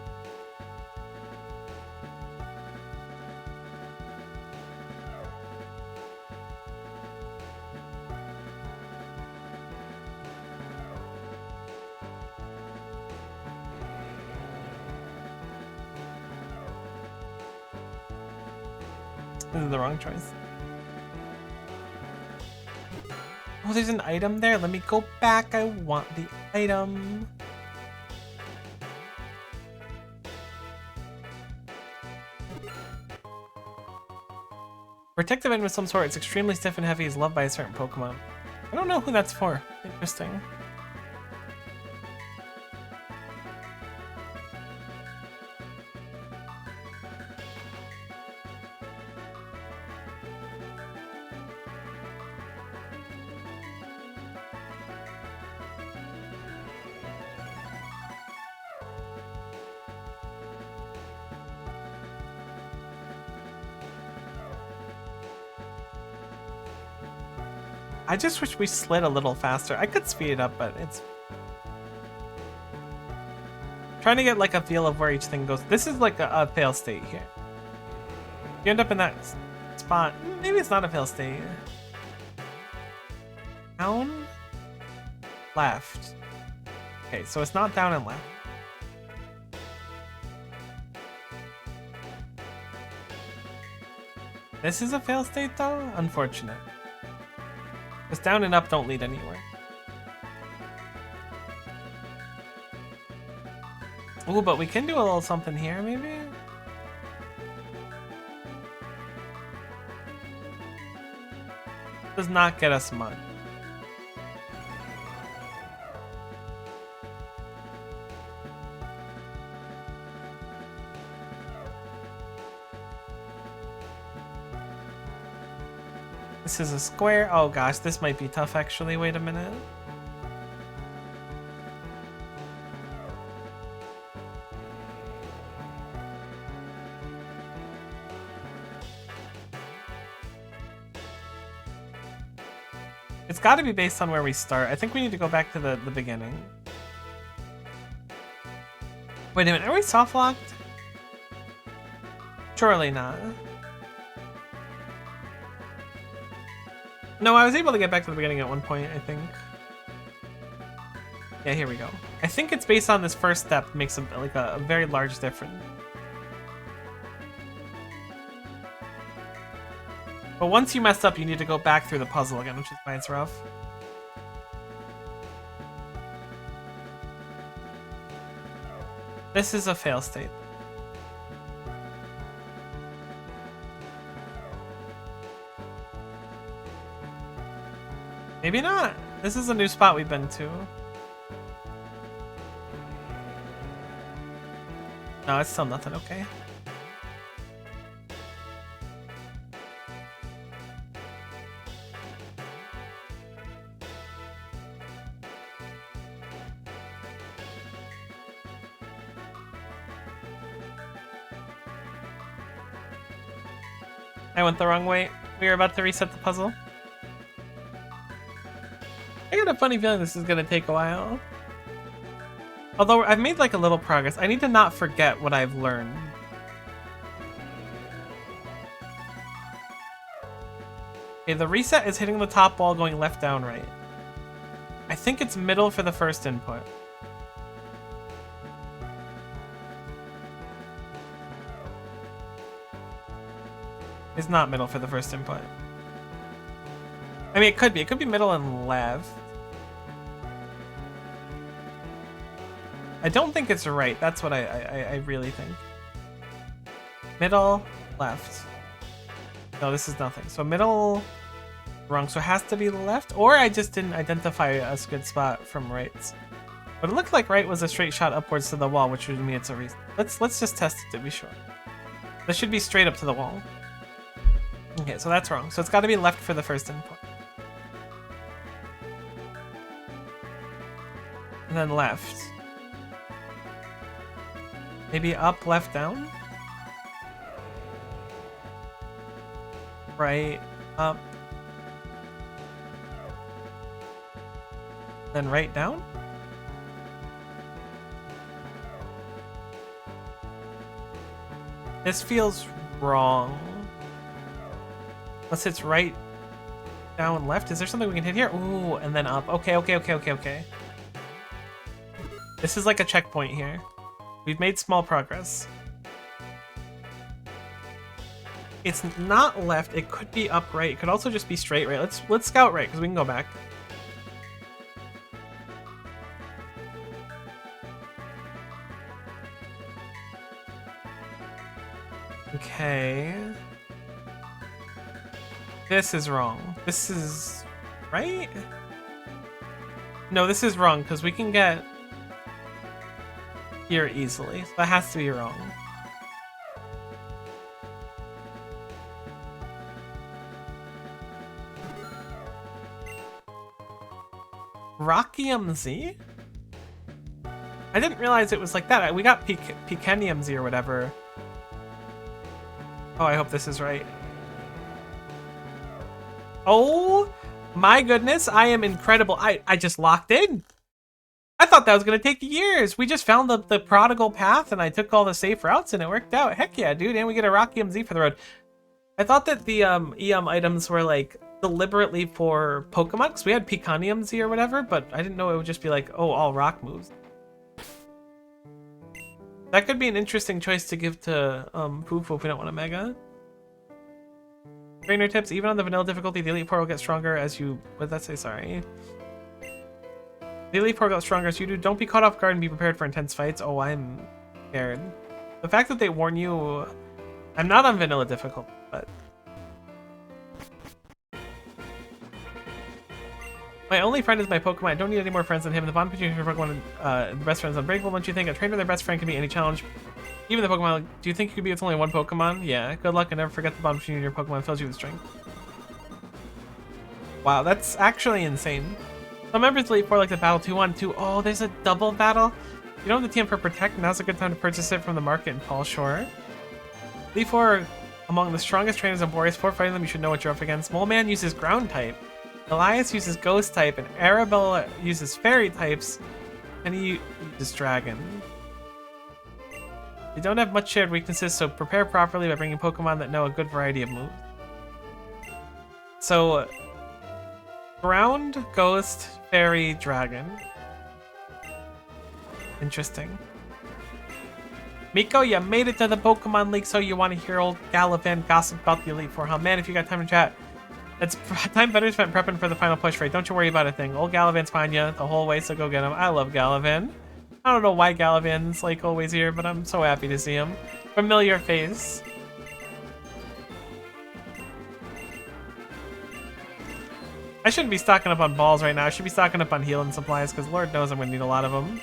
This is the wrong choice. Oh, there's an item there. Let me go back. I want the item. Protective end of some sort. It's extremely stiff and heavy. Is loved by a certain Pokemon. I don't know who that's for. Interesting. I just wish we slid a little faster. I could speed it up, but it's... Trying to get like a feel of where each thing goes. This is like a fail state here. You end up in that spot. Maybe it's not a fail state. Down? Left. Okay, so it's not down and left. This is a fail state though? Unfortunate. Because down and up don't lead anywhere. Ooh, but we can do a little something here, maybe? Does not get us much. This is a square. Oh gosh, this might be tough actually. Wait a minute. It's got to be based on where we start. I think we need to go back to the beginning. Wait a minute, are we soft locked? Surely not. No, I was able to get back to the beginning at one point, I think. Yeah, here we go. I think it's based on this first step, makes a very large difference. But once you mess up, you need to go back through the puzzle again, which is why it's rough. This is a fail state. Maybe not. This is a new spot we've been to. No, it's still nothing, okay. I went the wrong way. We were about to reset the puzzle. I got a funny feeling this is gonna take a while. Although I've made like a little progress. I need to not forget what I've learned. Okay, the reset is hitting the top wall going left, down, right. I think it's middle for the first input. It's not middle for the first input. I mean, it could be. It could be middle and left. I don't think it's right. That's what I really think. Middle, left. No, this is nothing. So middle, wrong. So it has to be left, or I just didn't identify a good spot from right. But it looked like right was a straight shot upwards to the wall, which would mean it's a reason. Let's just test it to be sure. This should be straight up to the wall. Okay, so that's wrong. So it's got to be left for the first input. And then left. Maybe up, left, down? Right, up. Then right, down? This feels wrong. Unless it's right, down, left. Is there something we can hit here? Ooh, and then up. Okay. This is like a checkpoint here. We've made small progress. It's not left. It could be up right. It could also just be straight right. Let's scout right, because we can go back. Okay. This is wrong. This is right? No, this is wrong because we can get here easily. So that has to be wrong. Rockium Z? I didn't realize it was like that. We got Pecanium Z or whatever. Oh, I hope this is right. Oh my goodness, I am incredible. I just locked in. I thought that was gonna take years. We just found the prodigal path and I took all the safe routes and it worked out. Heck yeah, dude, and we get a Rockium Z for the road. I thought that the EM items were like deliberately for Pokemon, because we had Pecanium Z or whatever, but I didn't know it would just be like, oh, all rock moves. That could be an interesting choice to give to Fufu if we don't want a Mega. Trainer tips, even on the vanilla difficulty, the Elite Four will get stronger as you... What did that say? Sorry. The Elite Four will get stronger as you do. Don't be caught off guard and be prepared for intense fights. Oh, I'm scared. The fact that they warn you... I'm not on vanilla difficulty, but... My only friend is my Pokemon. I don't need any more friends than him. The bond between your Pokemon and the best friend is unbreakable. Don't you think a trainer with their best friend can be any challenge? Even the Pokemon, do you think you could be with only one Pokemon? Yeah, good luck and never forget the bond between you and your Pokemon fills you with strength. Wow, that's actually insane. Some members of Elite Four like to battle 2-on-2. Oh, there's a double battle? You don't have the TM for Protect, now's a good time to purchase it from the market in Paul Shore. Elite Four are among the strongest trainers on Boreas. For fighting them, you should know what you're up against. Mole Man uses Ground type. Elias uses Ghost type, and Arabella uses Fairy types, and he uses Dragon. They don't have much shared weaknesses, so prepare properly by bringing Pokemon that know a good variety of moves. So, Ground, Ghost, Fairy, Dragon. Interesting. Miko, you made it to the Pokemon League, so you want to hear old Galavan gossip about the Elite Four, huh? Man, if you got time to chat, it's time better spent prepping for the final push fight. Don't you worry about a thing. Old Galavan's fine you the whole way, so go get him. I love Galavan. I don't know why Galavan's like always here, but I'm so happy to see him. Familiar face. I shouldn't be stocking up on balls right now. I should be stocking up on healing supplies, because Lord knows I'm going to need a lot of them.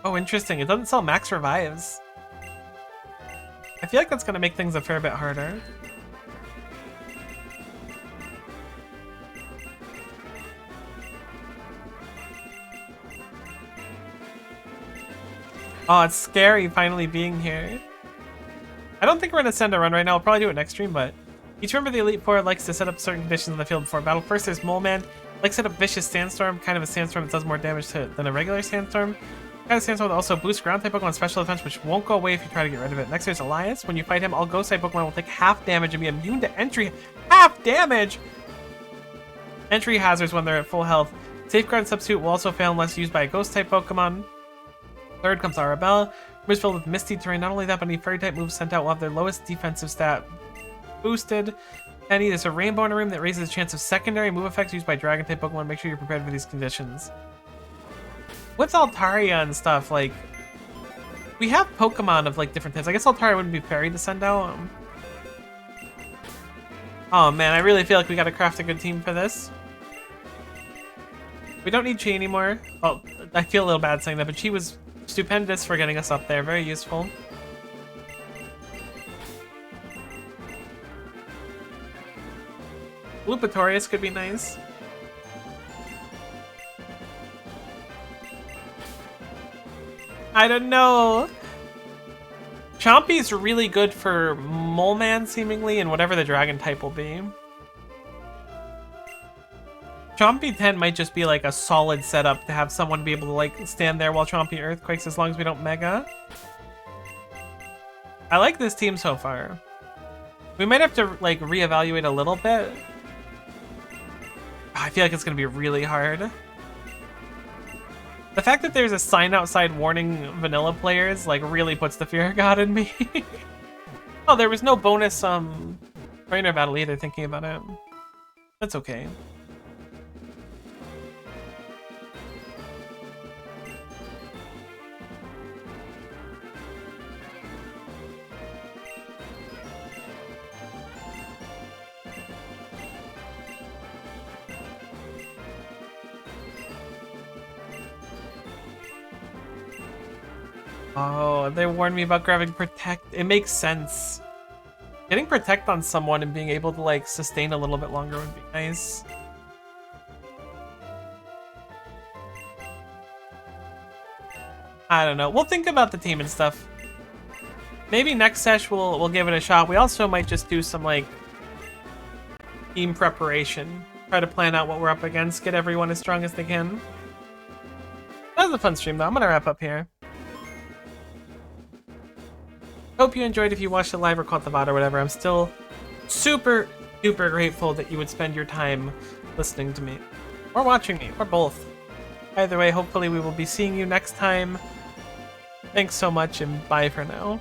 Oh, interesting. It doesn't sell max revives. I feel like that's going to make things a fair bit harder. Oh, it's scary finally being here. I don't think we're going to send a run right now. We'll probably do it next stream, but each member of the Elite Four likes to set up certain conditions in the field before battle. First, there's Mole Man. Likes to set up Vicious Sandstorm, kind of a sandstorm that does more damage than a regular sandstorm. Kind of sandstorm that also boosts ground type Pokemon special defense, which won't go away if you try to get rid of it. Next, there's Elias. When you fight him, all ghost type Pokemon will take half damage and be immune to entry. Half damage! Entry hazards when they're at full health. Safeguard Substitute will also fail unless used by a ghost type Pokemon. Third comes Arabella. Rooms filled with misty terrain. Not only that, but any fairy type moves sent out will have their lowest defensive stat boosted. Penny, there's a rainbow in a room that raises the chance of secondary move effects used by dragon type Pokemon. Make sure you're prepared for these conditions. What's Altaria and stuff? Like, we have Pokemon of like different types. I guess Altaria wouldn't be fairy to send out. Oh man, I really feel like we gotta craft a good team for this. We don't need Chi anymore. Oh, I feel a little bad saying that, but Chi was stupendous for getting us up there. Very useful. Lupatorius could be nice. I don't know. Chompy's really good for Mole Man, seemingly, and whatever the dragon type will be. Chompy 10 might just be like a solid setup to have someone be able to like stand there while Chompy earthquakes as long as we don't mega. I like this team so far. We might have to like reevaluate a little bit. I feel like it's gonna be really hard. The fact that there's a sign outside warning vanilla players like really puts the fear of God in me. Oh, there was no bonus trainer battle either, thinking about it. That's okay. Oh, they warned me about grabbing Protect. It makes sense. Getting Protect on someone and being able to like sustain a little bit longer would be nice. I don't know. We'll think about the team and stuff. Maybe next sesh we'll give it a shot. We also might just do some like team preparation. Try to plan out what we're up against, get everyone as strong as they can. That was a fun stream though. I'm gonna wrap up here. Hope you enjoyed if you watched it live or caught the VOD or whatever. I'm still super grateful that you would spend your time listening to me. Or watching me, or both. Either way, hopefully we will be seeing you next time. Thanks so much and bye for now.